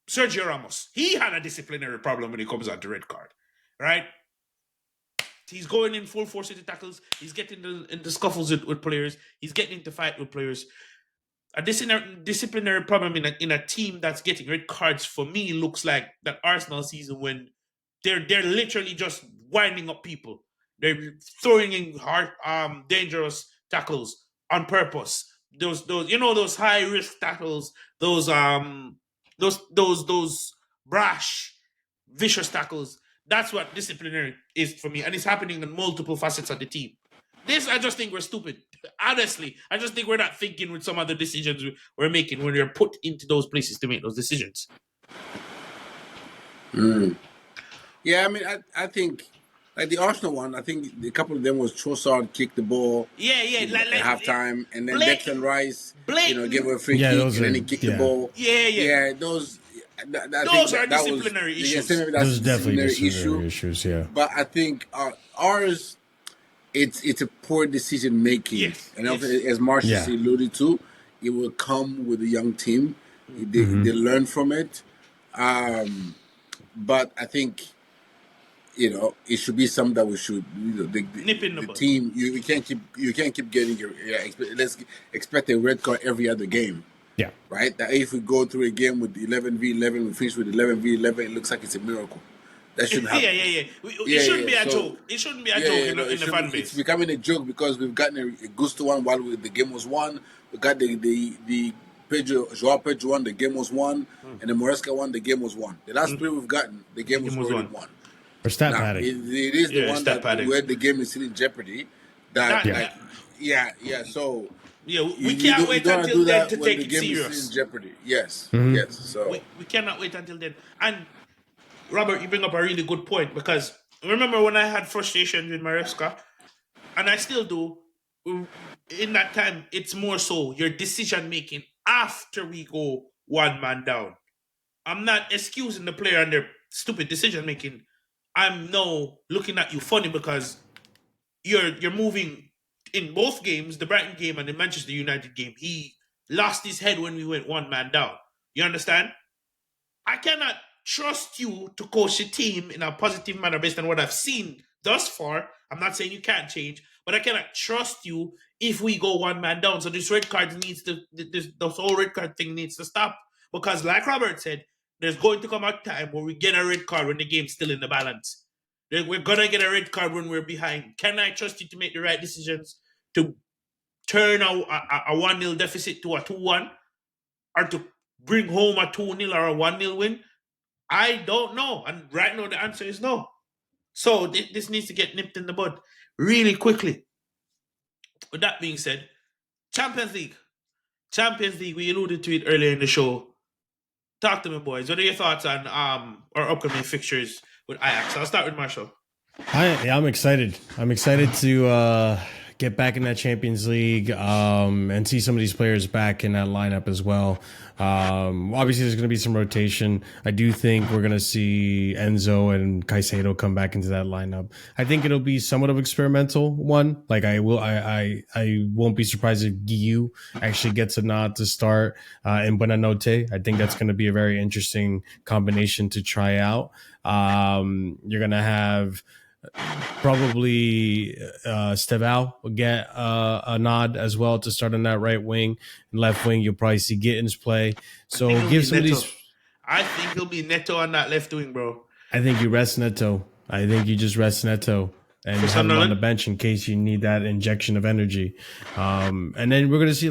Sergio Ramos. He had a disciplinary problem when it comes out to red card, right? He's going in full force into tackles. He's getting into scuffles with players. He's getting into fight with players. A disciplinary problem in a team that's getting red cards for me looks like that Arsenal season when they're literally just winding up people. They're throwing in hard dangerous tackles on purpose. Those those high risk tackles, those brash vicious tackles. That's what disciplinary is for me, and it's happening in multiple facets of the team. This, I just think we're stupid. Honestly, I just think we're not thinking with some of the decisions we're making when we're put into those places to make those decisions. Yeah, I mean, I think like the Arsenal one, I think a couple of them was Trossard kicked the ball, Yeah, at halftime, and then blatant, Declan Rice, blatant. gave a free Yeah, kick, those and then are he kicked the ball. Yeah. Yeah, those. I think Those are that was disciplinary same issues. maybe that's those a are definitely disciplinary disciplinary issue. issues. Yeah. But I think ours, it's a poor decision making, Yes, and yes. as Marcius Yeah. alluded to, it will come with a young team. They learn from it, but I think it should be something that we should Nip in the the bud. team you can't keep getting let's expect a red card every other game, Yeah. right? That if we go through a game with 11v11, we finish with 11v11, it looks like it's a miracle. That shouldn't Yeah. happen. It shouldn't be a So joke. It shouldn't be a joke no, in it the should fan be. It's base. becoming a joke because we've gotten a Gusto one while the game was won. We got the Joao Pedro one, the game was won, and the Moresca one, the game was won. The last three we've gotten, the The game was game was already won. won. Or stat Now padding. it is the Yeah, one stat that padding. where the game is still in jeopardy. That That, Yeah. like that yeah. So yeah, you, we you can't don't you wait don't want to until do then that to when take the it game is still in serious. jeopardy. Yes, Mm-hmm. yes. So We cannot wait until then. And Robert, you bring up a really good point because remember when I had frustrations with Maresca, and I still do. In that time, it's more so your decision making after we go one man down. I'm not excusing the player and their stupid decision making. I'm now looking at you funny because you're moving in both games, the Brighton game and the Manchester United game. He lost his head when we went one man down. You understand? I cannot trust you to coach a team in a positive manner based on what I've seen thus far. I'm not saying you can't change, but I cannot trust you if we go one man down. So this red card needs to this whole red card thing needs to stop because, like Robert said, there's going to come a time where we get a red card when the game's still in the balance. We're gonna get a red card when we're behind. Can I trust you to make the right decisions to turn a 1-0 deficit to a 2-1 or to bring home a 2-0 or a 1-0 win? I don't know. And right now, the answer is no. So this needs to get nipped in the bud really quickly. With that being said, Champions League. Champions League, we alluded to it earlier in the show. Talk to me, boys. What are your thoughts on our upcoming fixtures with Ajax? I'll start with Marshall. I'm excited. I'm excited to get back in that Champions League and see some of these players back in that lineup as well. Obviously, there's going to be some rotation. I do think we're going to see Enzo and Caicedo come back into that lineup. I think it'll be somewhat of experimental one. Like I won't be surprised if Guiu actually gets a nod to start in Buonanotte. I think that's going to be a very interesting combination to try out. You're going to have probably Steval will get a nod as well to start on that right wing. And left wing, you'll probably see Gittins play. So give some of these. I think he'll be Neto on that left wing, bro. I think you rest Neto. I think you just rest Neto and For have him on Sunderland? the bench in case you need that injection of energy. And then we're gonna see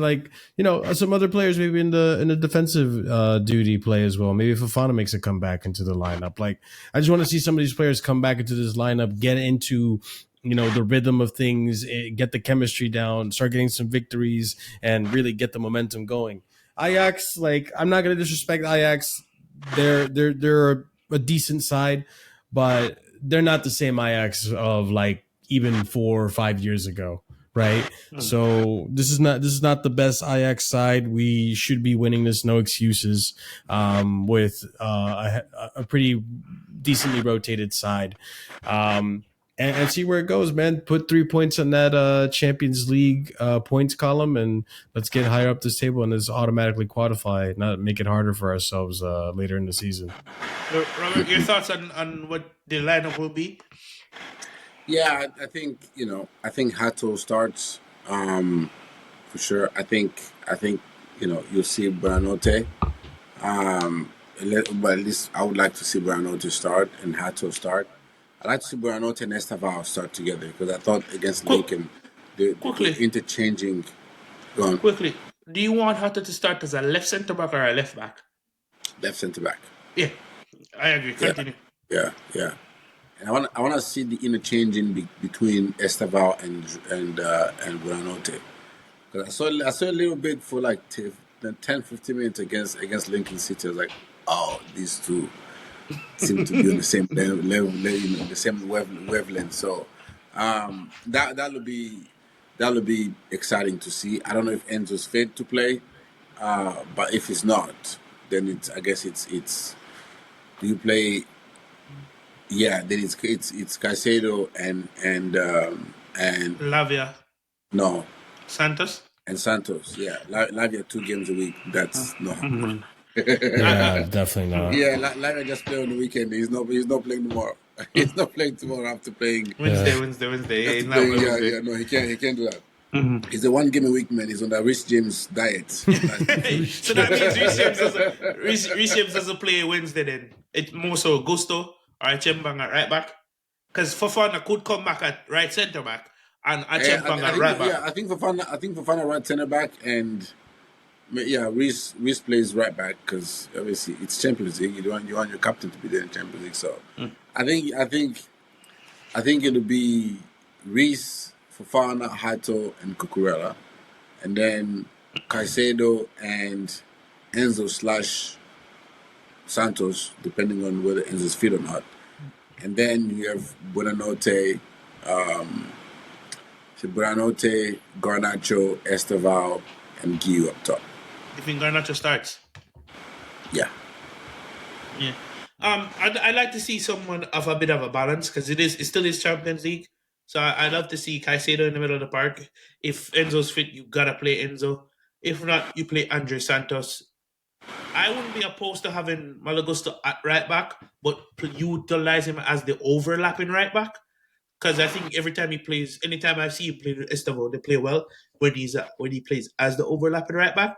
some other players maybe in the defensive duty play as well. Maybe Fofana makes a comeback into the lineup. Like I just want to see some of these players come back into this lineup, get into the rhythm of things, get the chemistry down, start getting some victories, and really get the momentum going. Ajax, like I'm not gonna disrespect Ajax. They're a decent side, but they're not the same Ajax of like even 4 or 5 years ago, right? So this is not the best Ajax side. We should be winning this, no excuses. With a pretty decently rotated side. And see where it goes, man. Put 3 points on that Champions League points column, and let's get higher up this table and let's automatically qualify, not make it harder for ourselves later in the season. Robert, your thoughts on what the lineup will be? Yeah, I think Hato starts for sure. I think you'll see Buonanotte. But at least I would like to see Buonanotte start and Hato start. I like to see Buonanotte and Esteval start together because I thought against Lincoln they're Quickly. interchanging. Go on. Quickly, do you want Hato to start as a left centre back or a left back? Left centre back. Yeah, I agree. Continue. Yeah. And I want to see the interchanging between Esteval and Buonanotte. Because I saw a little bit for like 10, 15 minutes against Lincoln City. I was like, oh, these two seem to be on the same level, the same wavelength. So that'll be exciting to see. I don't know if Enzo's fit to play, but if it's not, then I guess it's do you play? Yeah, then it's Caicedo and Lavia. No. Santos. And Santos. Yeah, Lavia 2 games a week. That's not happening. Yeah, definitely not. Yeah, Lavia just play on the weekend. He's not playing tomorrow. He's not playing tomorrow after playing Wednesday. Yeah, he's not playing Wednesday. no, he can't do that. He's a 1 game a week man. He's on that Rich James diet. So that means Reece James doesn't play Wednesday then. It's more so Gusto or Chembang at right back. Because Fofana could come back at right centre back and Chembang at right back. Yeah, I think Fofana right centre back and Reece plays right back because obviously it's Champions League. You want your captain to be there in Champions League. So I think it'll be Reece, Fofana, Hato, and Cucurella, and then Caicedo and Enzo / Santos, depending on whether Enzo's fit or not. And then you have Buonanotte, Garnacho, Esteval, and Guiu up top. You think Garnacho starts? Yeah. Yeah. I'd like to see someone of a bit of a balance because it still is Champions League. So I'd love to see Caicedo in the middle of the park. If Enzo's fit, you gotta play Enzo. If not, you play Andre Santos. I wouldn't be opposed to having Malagusto at right back, but utilize him as the overlapping right back. Because I think every time he plays, anytime I see him play with Estevao, they play well when he plays as the overlapping right back.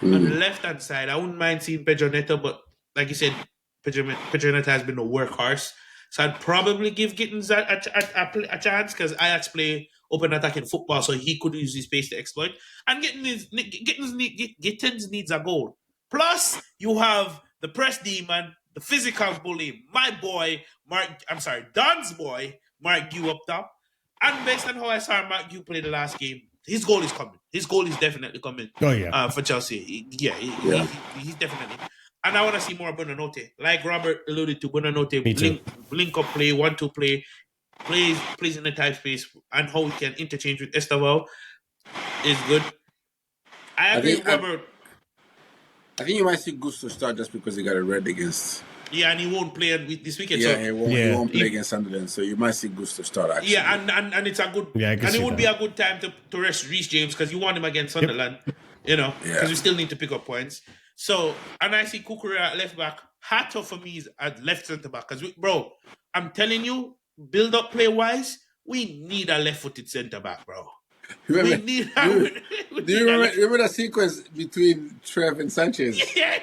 On the left hand side, I wouldn't mind seeing Pedro Neto, but like you said, Pedro Neto has been a workhorse. So I'd probably give Gittins a chance because Ajax play open attacking football, so he could use his space to exploit. And Gittins needs a goal. Plus, you have the press demon, the physical bully, my boy, Don's boy, Mark Gu up top. And based on how I saw Mark Gu play the last game, his goal is coming. His goal is definitely coming. Oh, yeah. For Chelsea. He's definitely. And I want to see more Buonanotte. Like Robert alluded to, Buonanotte Me too. link up play, 1-2 play, plays in the tight space, and how he can interchange with Estevao is good. I I agree think with Robert. I think you might see Gusto start just because he got a red against. Yeah, and he won't play this weekend. Yeah, So he won't play against Sunderland, so you might see Gusto start actually. yeah, and it's a good. Yeah, I can and it see would that. be a good time to rest Reece James because you want him against Sunderland, because Yeah. we still need to pick up points. So, and I see Kukurea at left back. Hato for me is at left centre back because, bro, I'm telling you, build up play wise, we need a left-footed centre back, bro. Remember, we need. do you remember the sequence between Trev and Sanchez? Yeah,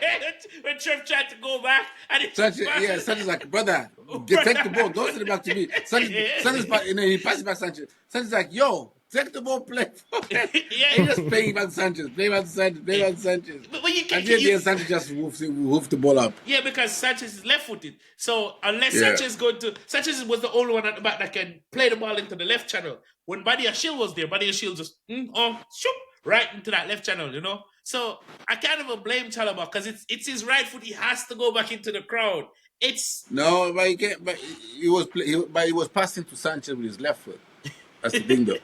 when Trev tried to go back and Sanchez like, brother, take the ball, don't send it back to me. Sanchez, and then he passes back Sanchez. Sanchez like, yo, take the ball, play. And he just playing back Sanchez. But you can't. And Sanchez just moves the ball up. Yeah, because Sanchez is left-footed. So unless Sanchez was the only one at the back that can play the ball into the left channel. When Badia Shield was there, Badia Shield just shoop, right into that left channel, So I can't even blame Chalobah because it's his right foot. He has to go back into the crowd. No, but he can't. But he was passing to Sanchez with his left foot. That's the thing, though.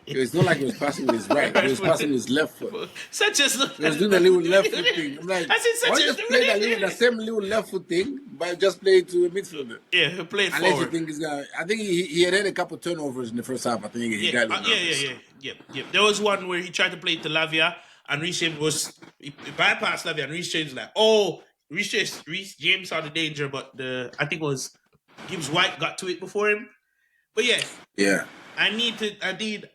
It's not like he was passing with his right. He was passing with his left foot. Sanchez he was doing a little left foot thing. I'm like, why just play the same little left foot thing, but just play it to a midfielder? Yeah, he played Unless forward. you think he's gonna. I think he had a couple turnovers in the first half. I think he got Yeah. There was one where he tried to play it to Lavia, and Reece James he bypassed Lavia, and Reece James was like, Reece James saw the danger, but I think it was Gibbs White got to it before him. But yeah. I need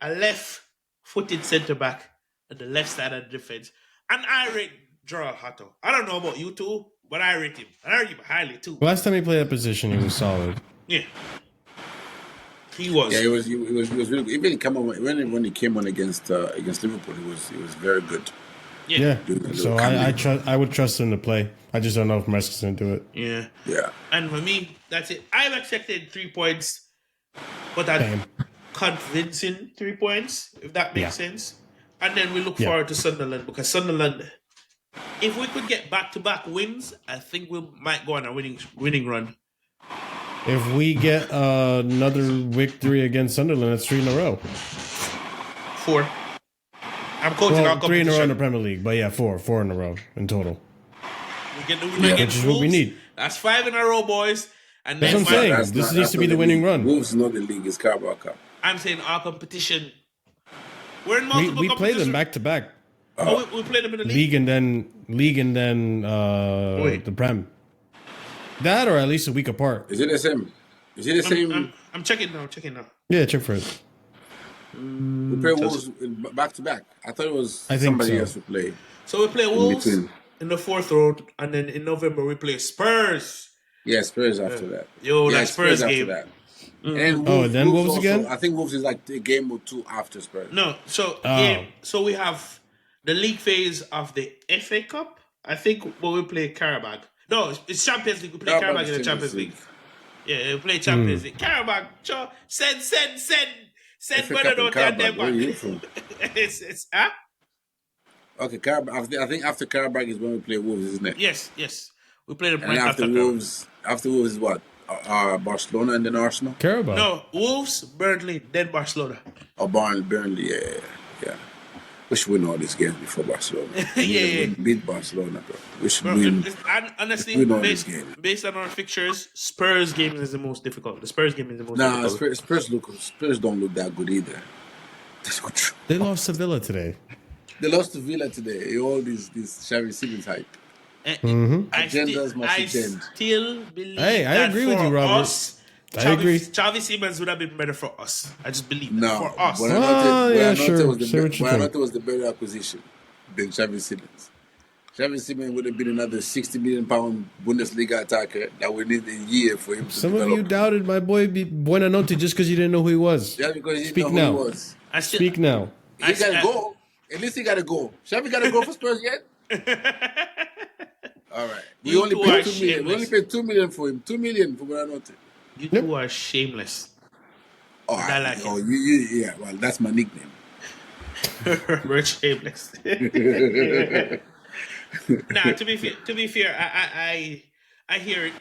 a left-footed centre back at the left side of the defense, and I rate Gerald Hato. I don't know about you two, but I rate him. And I rate him highly too. Last time he played that position, he was solid. Yeah, he was. Yeah, he was really good. Even when he came on against Liverpool, he was very good. Yeah. So I would trust him to play. I just don't know if Mercer's going to do it. Yeah. And for me, that's it. I've accepted 3 points, but that convincing 3 points, if that makes sense. And then we look forward to Sunderland because Sunderland, if we could get back-to-back wins, I think we might go on a winning run. If we get another victory against Sunderland, that's 3 in a row. 4. I'm coaching our competition. 3 in a row in the Premier League, but 4 in a row in total. Which is what we need. That's 5 in a row, boys. And that's what I'm saying. This needs to be the winning run. Wolves not the league, it's Carabao Cup. I'm saying our competition. We're in multiple we play them back to back. We play them in the league and then the Prem. That or at least a week apart. Is it the same? I'm checking now. Yeah, check for it. We play Wolves back to back. I thought it was somebody else to play. So we play Wolves in the 4th round, and then in November we play Spurs. Yeah, Spurs after that. That Spurs game. After that. And then Wolves also, again? I think Wolves is like a game or 2 after Spurs. No, so we have the league phase of the FA Cup. I think we play Carabao. No, it's Champions League. We play Carabao in the Champions League. Yeah, we play Champions League. Carabao, send Buonanotte and them Where are you from? It's Okay, Carabao. I think after Carabao is when we play Wolves, isn't it? Yes. We play them right after Wolves. After Wolves is what? Barcelona and then Arsenal? Carabao. No, Wolves, Burnley, then Barcelona. Oh, Burnley, yeah. We should win all these games before Barcelona. Yeah. Beat Barcelona, bro. We should win. Honestly, win all these games. Based on our fixtures, Spurs game is the most difficult. The Spurs game is the most difficult. Spurs don't look that good either. That's not true. They lost to Villa today. They lost to Villa today. All this Xavi Simons hype. Agendas must attend. Still believe I agree with you, Robert. I agree. Xavi Simons would have been better for us. I just believe that. No, For us. Buonanotte was the better acquisition than Xavi Simons. Xavi Simons would have been another £60 million Bundesliga attacker that we need a year for him to develop. Some of you doubted my boy Buonanotte just because you didn't know who he was. Yeah, because you didn't know who he was. Speak now. He got to go. At least he got to go. Xavi got to go for Spurs yet? All right. We only paid $2 million. We only paid $2 million for him. $2 million for Buonanotte. You two are shameless. Oh, well, that's my nickname. We're shameless. Nah, to be fair, I hear it.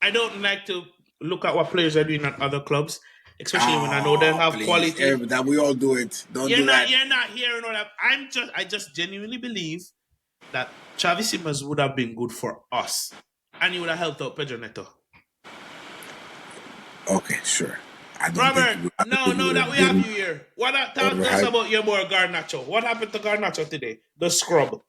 I don't like to look at what players are doing at other clubs, especially when I know they Oh, have please. quality. That we all do it. Don't do that. You're not hearing all that. I just genuinely believe that Travis Simmons would have been good for us, and he would have helped out Pedro Neto. Okay, sure. Robert, no, He would that have we have been you here. What talk to us overhyped. about your boy Garnacho? What happened to Garnacho today? The scrub.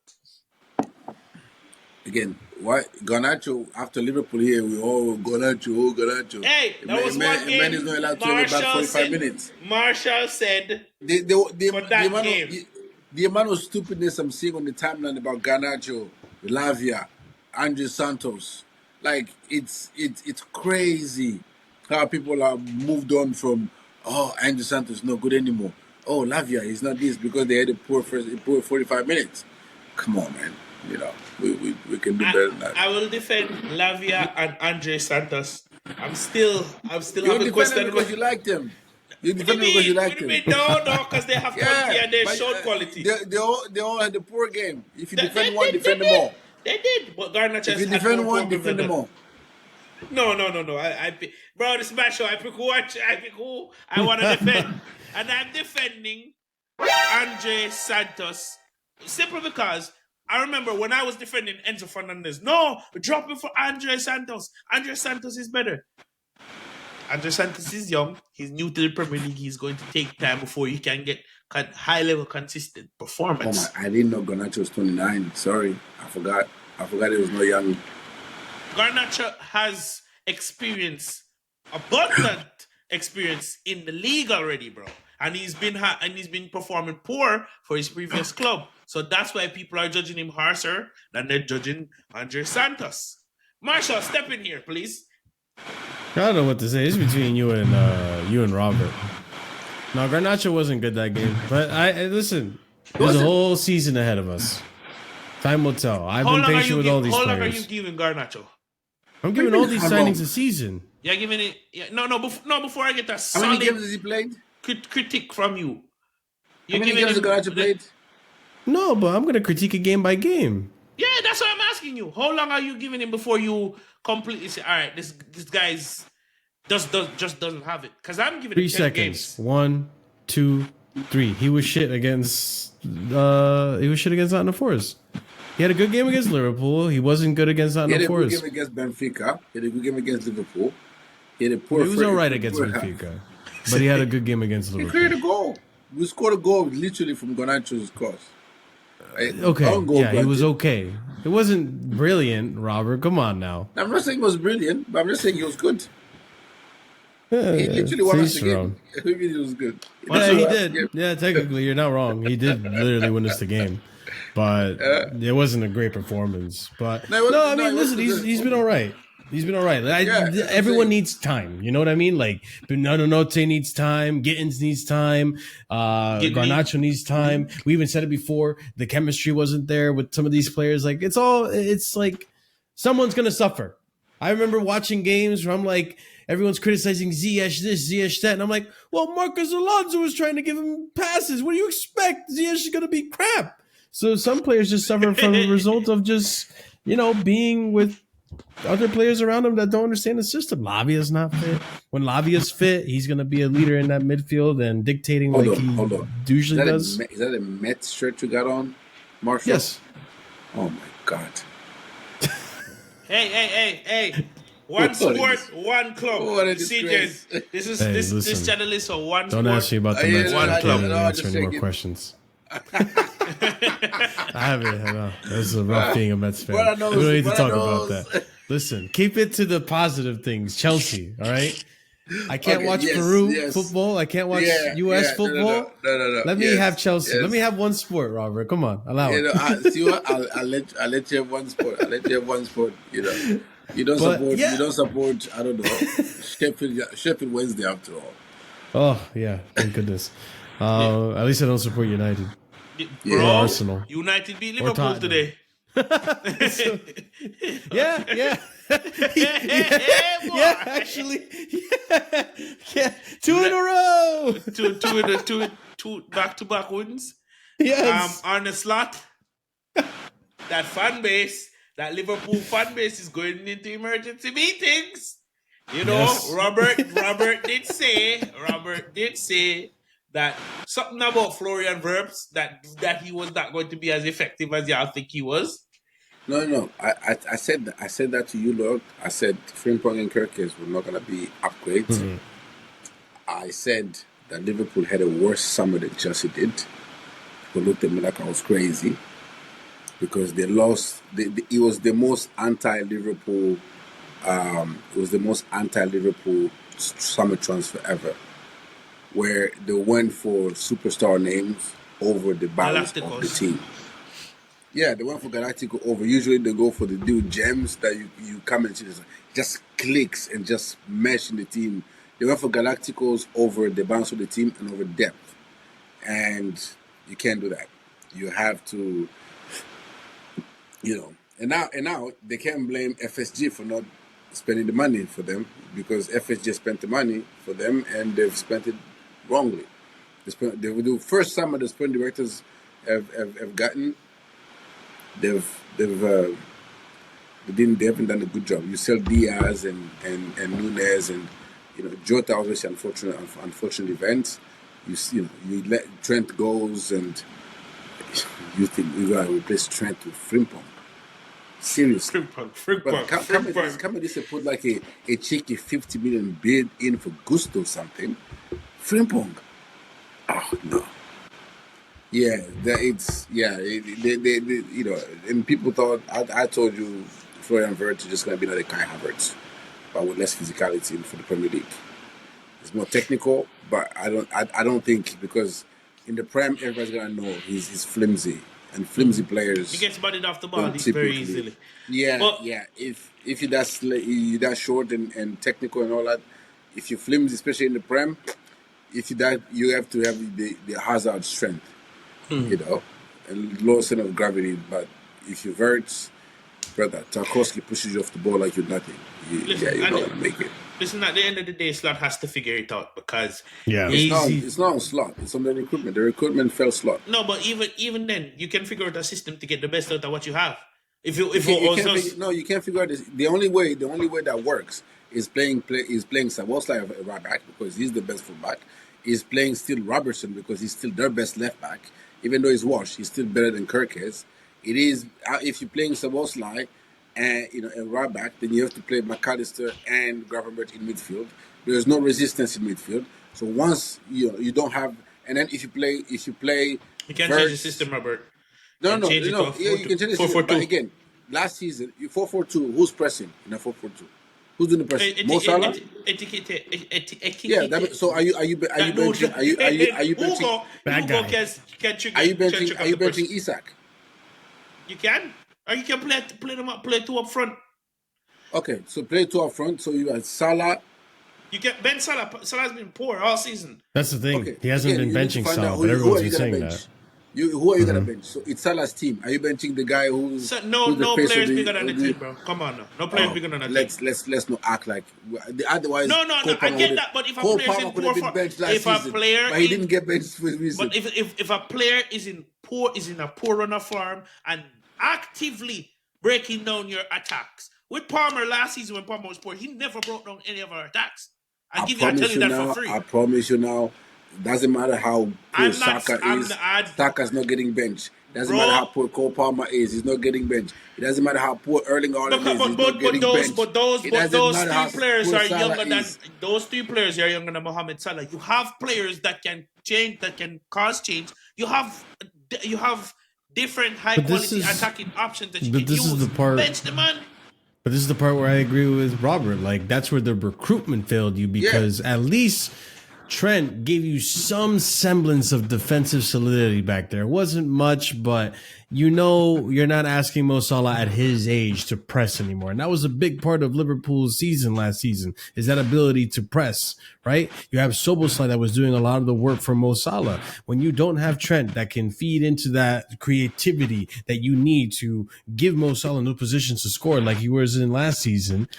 Again, why Garnacho after Liverpool here? We all Garnacho, Garnacho. Hey, there was one A man is game. not allowed to have about 45 minutes. Marshall said for The that amount of game. the amount of stupidness I'm seeing on the timeline about Garnacho, Lavia, Andre Santos, like it's crazy how people are moved on from Andre Santos no good anymore. Oh Lavia he's not this because they had a poor 45 minutes. Come on, man. You know we can do better than that. I will defend Lavia and Andre Santos. I'm still You having defend them question. because you like them. You What do defend you them because you mean? like What do you them. mean? No, because they have quality Yeah, and they but showed quality. they all had a poor game. If you They, defend they, one, they, they defend them did. all. They did. But Garnacho If has you had more defend one, poor games than defend them that. all. No. Bro, this match show. I pick who I want to defend, and I'm defending Andre Santos simply because I remember when I was defending Enzo Fernandez. No, drop it for Andre Santos. Andre Santos is better. Andre Santos is young. He's new to the Premier League. He's going to take time before he can get high level, consistent Oh my! performance. I didn't know Garnacho was 29. Sorry, I forgot. I forgot he was no young. Garnacho has experience, abundant experience in the league already, bro. And he's been performing poor for his previous club. So that's why people are judging him harsher than they're judging Andre Santos. Marshall, step in here, please. I don't know what to say. It's between you and Robert. No, Garnacho wasn't good that game. But I listen. There's a whole season ahead of us. Time will tell. I've been patient with all these How long are you players. giving Garnacho? I'm giving all these signings a season. You're giving it. Before I get a How many games solid has he played? critique from you. How many games has Garnacho played? No, but I'm gonna critique it game by game. Yeah, that's what I'm asking you. How long are you giving him before you completely say, all right, this guy's just doesn't have it? Because I'm giving 3 him 10 seconds. games. 1, 2, 3. He was shit against Nottingham Forest. He had a good game against Liverpool. He wasn't good against He had Nottingham a good Forest. game against Benfica. He had a good game against Liverpool. He had a poor. He was alright against Benfica, but he had a good game against He Liverpool. created a goal. We scored a goal literally from Garnacho's cross. Okay, yeah, he was okay. It wasn't brilliant, Robert. Come on now. I'm not saying it was brilliant, but I'm just saying he was good. He literally won us the game. He really was good. Yeah, he did. Yeah, technically, you're not wrong. He did literally win us the game, but it wasn't a great performance. But listen, he's been all right. He's been all right. Everyone needs time. You know what I mean? Like Note needs time. Gittins needs time. Garnacho needs time. We even said it before. The chemistry wasn't there with some of these players. Like it's like someone's gonna suffer. I remember watching games where I'm like, everyone's criticizing Ziyech this, Ziyech that, and I'm like, well, Marcos Alonso was trying to give him passes. What do you expect? Ziyech is gonna be crap. So some players just suffer from the result of just being with other players around him that don't understand the system. Lavia's not fit. When Lavia's fit, he's going to be a leader in that midfield and dictating hold like on. he usually does. Is that a Mets shirt you got on, Marshall? Yes. Oh, my God. Hey. One sport, one club. What a CJs. disgrace. This channel is for one Don't sport. ask me about the Mets. one I club. can't answer any more questions. I haven't. No. That's a rough being a Mets fan. We don't need to talk about that. Listen, keep it to the positive things. Chelsea, all right? I can't watch Peru football. I can't watch U.S. football. No. Let me have Chelsea. Yes. Let me have one sport, Robert. Come on, allow it. See what? I'll let you have one sport. You don't support. I don't know. Sheffield Wednesday after all. Oh yeah, thank goodness. At least I don't support United. Bro, or Arsenal. United beat Liverpool today. Yeah, actually, yeah, 2 in a row. two two back-to-back wins. Yes. On the slot, that fan base, that Liverpool fan base is going into emergency meetings. You know, Yes. Robert did say that something about Florian Wirtz that he was not going to be as effective as y'all think he was. No, no. I said that to you, Lord. I said Frimpong and Kirkes were not gonna be upgrades. Mm-mm. I said that Liverpool had a worse summer than Chelsea did. People looked at me like I was crazy because they lost. It was the most anti-Liverpool. It was the most anti-Liverpool summer transfer ever, where they went for superstar names over the balance of the Galacticos. team. Yeah, they went for Galactico over. Usually they go for the new gems that you come and see just clicks and just mesh in the team. They went for Galacticos over the balance of the team and over depth. And you can't do that. You have to, and now they can't blame FSG for not spending the money for them because FSG spent the money for them and they've spent it wrongly. They will do first summer the sport directors have gotten. They've they haven't done a good job. You sell Diaz and Nunez and Jota obviously unfortunate events. You let Trent goes and you think you gotta replace Trent with Frimpong. Seriously. Brother, Frimpong. come at this and put like a cheeky 50 million bid in for Gusto or something. Frimpong. Oh no. Yeah, and people thought I told you Florian Wirtz is just gonna be another Kai Havertz, but with less physicality for the Premier League. It's more technical, but I don't think because in the Prem everybody's gonna know he's flimsy and flimsy He players gets bodied off the ball don't very typically. easily. Yeah, But yeah. If you that short and technical and all that, if you flimsy, especially in the Prem, if you that you have to have the Hazard strength, and low center of gravity. But if you vert, brother, Tarkovsky pushes you off the ball like you're nothing. Yeah, listen, you're not gonna make it. listen. At the end of the day, Slot has to figure it out because Yeah. It's not on slot. It's on the recruitment. The recruitment fell slot. no. But even then, you can figure out a system to get the best out of what you have. You If can't. it You was can't. us, No, you can't figure out this. The only way that works is playing Saboslai a right back because he's the best fullback. Is playing still Robertson because he's still their best left back. Even though he's washed, he's still better than Kirkes. It is if you're playing Saboslai and a right back, then you have to play McAllister and Gravenberch in midfield. There's no resistance in midfield. So once you don't have, and then if you play you can change the Verts. system, Robert, No, and no, change it to no. a Yeah, you can change the season. But 4-4-2. again, last season, you 4-4-2. Who's pressing in a 4-4-2? Who's doing the pressing? Mo Salah. Yeah. So are you That dude, benching? Are you benching? Bad Hugo guy. can check Are off you the press. benching Isak? You can, or you can play them up, play two up front. Okay, so play two up front. So you have Salah. You get Ben Salah. Salah's been poor all season. That's the thing. Okay, He hasn't again, been you need to benching find out Salah, who, but who are everyone's you been gonna saying bench. that. Who are you gonna bench? So it's Salah's team. Are you benching the guy who's So no the face players of bigger than the the team, bro. Come on now. No players bigger than the team. let's not act like otherwise. No. I get that, but if a Cole player's Palmer in could have poor been form, benched last if a season, player but he in didn't get benched for a reason. But if a player is in a poor run of form and actively breaking down your attacks, with Palmer last season when Palmer was poor, he never broke down any of our attacks. I tell you that for free. I promise you now. Doesn't matter how poor I'm not. Saka I'm. is. I, Saka's not getting benched. Doesn't matter bro. how poor Cole Palmer is. He's not getting benched. It doesn't matter how poor Erling Haaland Because, is. He's not getting benched. It doesn't those matter three how players poor are Salah younger than is. those three players are younger than Mohamed Salah. You have players that can change, that can cause change. You have different high But this quality is attacking options that you but can this is the use. part Bench the man. but this is the part where I agree with Robert. Like that's where the recruitment failed you Yeah. because at least Trent gave you some semblance of defensive solidity back there. It wasn't much, but you're not asking Mo Salah at his age to press anymore. And that was a big part of Liverpool's season last season, is that ability to press, right? You have Soboslai that was doing a lot of the work for Mo Salah. When you don't have Trent that can feed into that creativity that you need to give Mo Salah new positions to score like he was in last season,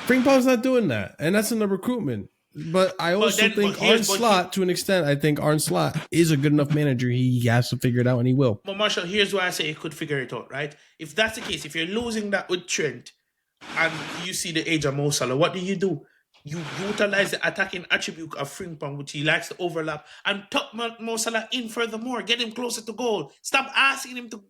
Frimpong's not doing that. And that's in the recruitment. But I also but think Arne here's but he, Slot, to an extent, I think Arne Slot is a good enough manager. He has to figure it out, and he will. but Marshall, here's why I say he could figure it out, right? If that's the case, if you're losing that with Trent, and you see the age of Mo Salah, what do? You utilize the attacking attribute of Frimpong, which he likes to overlap, and tuck Mo Salah in furthermore. Get him closer to goal. Stop asking him to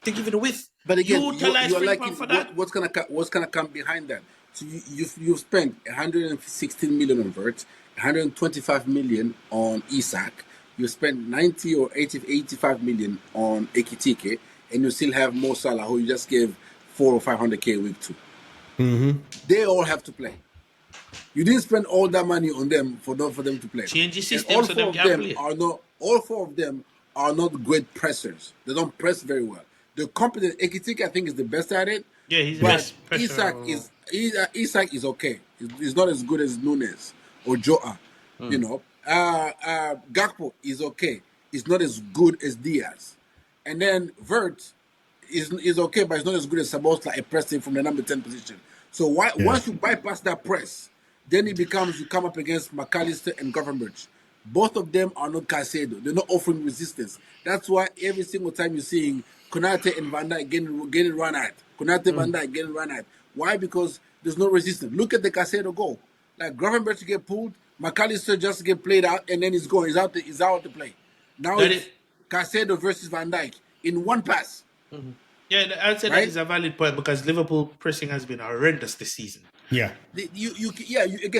give it a width. But again, Utilize you're Frimpong liking for that. what's gonna come behind that. So you've spent 116 million on Vert, 125 million on Isak. You spent 90 or 80, 85 million on Ekitike, and you still have Mo Salah, who you just gave 400 or 500K a week to. They all have to play. You didn't spend all that money on them for them to play, Change the and system so them can play. all four of them are not great pressers. They don't press very well. The competent Ekitik, I think, is the best at it, Yeah, he's the but best pressure. Isak is okay. He's not as good as Nunes or Joa. You know, Gakpo is okay. He's not as good as Diaz, and then Vert is okay, but it's not as good as Sabosla pressing from the number 10 position. So Yeah. once you bypass that press, then it becomes you come up against McAllister and Gravenberch. Both of them are not Caicedo. They're not offering resistance. That's why every single time you're seeing Konate and Van Dijk getting run at, Konate Van Dijk getting run at. Why? Because there's no resistance. Look at the Caicedo goal. Like Gravenberch get pulled, McAllister just get played out, and then he's going. He's out to play. Now That is, it's Caicedo versus Van Dijk in one pass, yeah, I'd say that right? is a valid point because Liverpool pressing has been horrendous this season. Yeah. Again,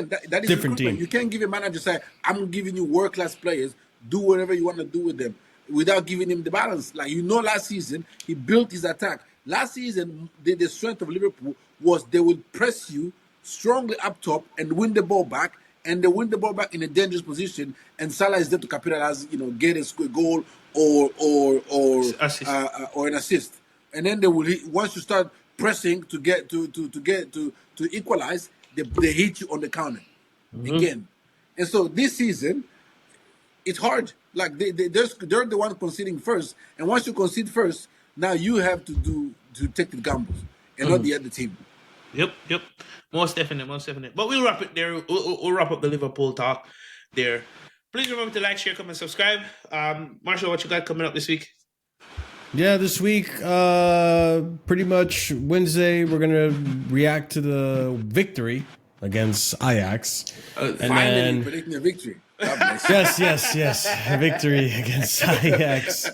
that is Different recruitment. team. You can't give a manager say, "I'm giving you world class players. Do whatever you want to do with them," without giving him the balance. Like last season he built his attack. Last season, the strength of Liverpool was they would press you strongly up top and win the ball back, and they win the ball back in a dangerous position. And Salah is there to capitalize, get a goal Assist. or an assist. And then they will once you start pressing to get to equalize, they hit you on the counter again. And so this season, it's hard. Like they're the one conceding first, and once you concede first, now you have to take the gambles and not the other team. Yep. Most definitely, most definitely. But we'll wrap it there. We'll wrap up the Liverpool talk there. Please remember to like, share, comment, subscribe. Marshall, what you got coming up this week? Yeah, this week, pretty much Wednesday, we're gonna react to the victory against Ajax, and Finally then predicting a victory. God bless you. yes, victory against Ajax.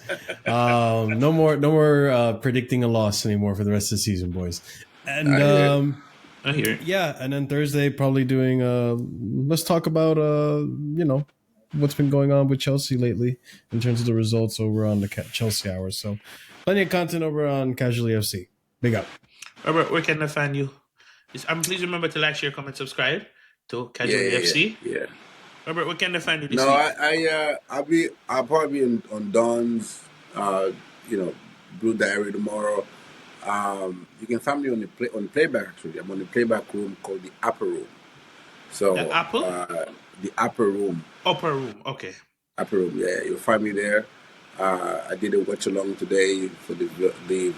No more predicting a loss anymore for the rest of the season, boys. And I hear it. yeah, and then Thursday probably doing. Let's talk about what's been going on with Chelsea lately in terms of the results over on the Chelsea Hours. So plenty of content over on Casually FC. Big up. Robert, where can I find you? Please remember to like, share, comment, subscribe to Casual FC. Yeah. Robert, where can I find you this No, week? I'll probably be on Don's Blue Diary tomorrow. You can find me on the playback. Actually, I'm on the playback room called the Upper Room. So The Apple? the Upper Room. Upper room. Okay. Upper Room. Yeah, you'll find me there. I did a watch along today for the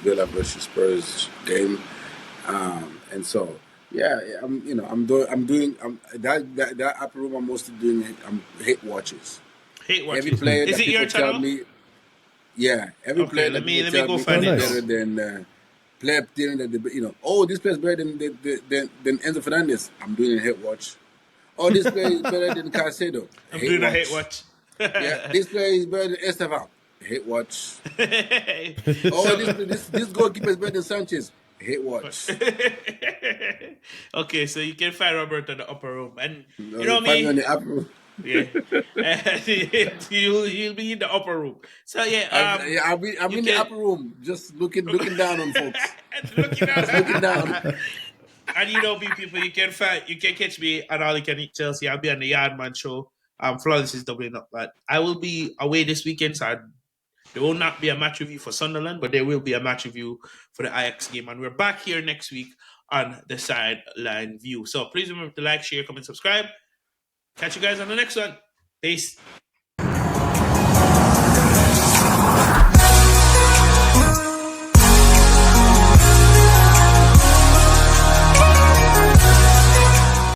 Villa versus Spurs game, and so yeah, I'm doing that Upper Room. I'm mostly doing hate watches. Hate Every watches. player Is that it your people tell channel? me, yeah, every Okay, player let that me people tell go me find it is now. better than player that this player is better than Enzo Fernandez. I'm doing a hate watch. Oh, this player is better than Caicedo. I'm doing a hate watch. Yeah, this player is better than Estevan. Hate watch. Oh, So- this goalkeeper is better than Sanchez. Hate watch. okay, so you can find Robert in the upper room, and you know Find me on me. the Upper. Yeah, you'll be in the upper room. So yeah, I'm you in the can- Upper Room, just looking down on folks. looking Just looking down. down. And people, you can catch me at All You Can Eat Chelsea. I'll be on the Yardman show. Flawless is doubling up, but I will be away this weekend, so there will not be a match review for Sunderland, but there will be a match review for the Ajax game, and we're back here next week on the Sideline View. So please remember to like, share, comment, subscribe. Catch you guys on the next one. Peace.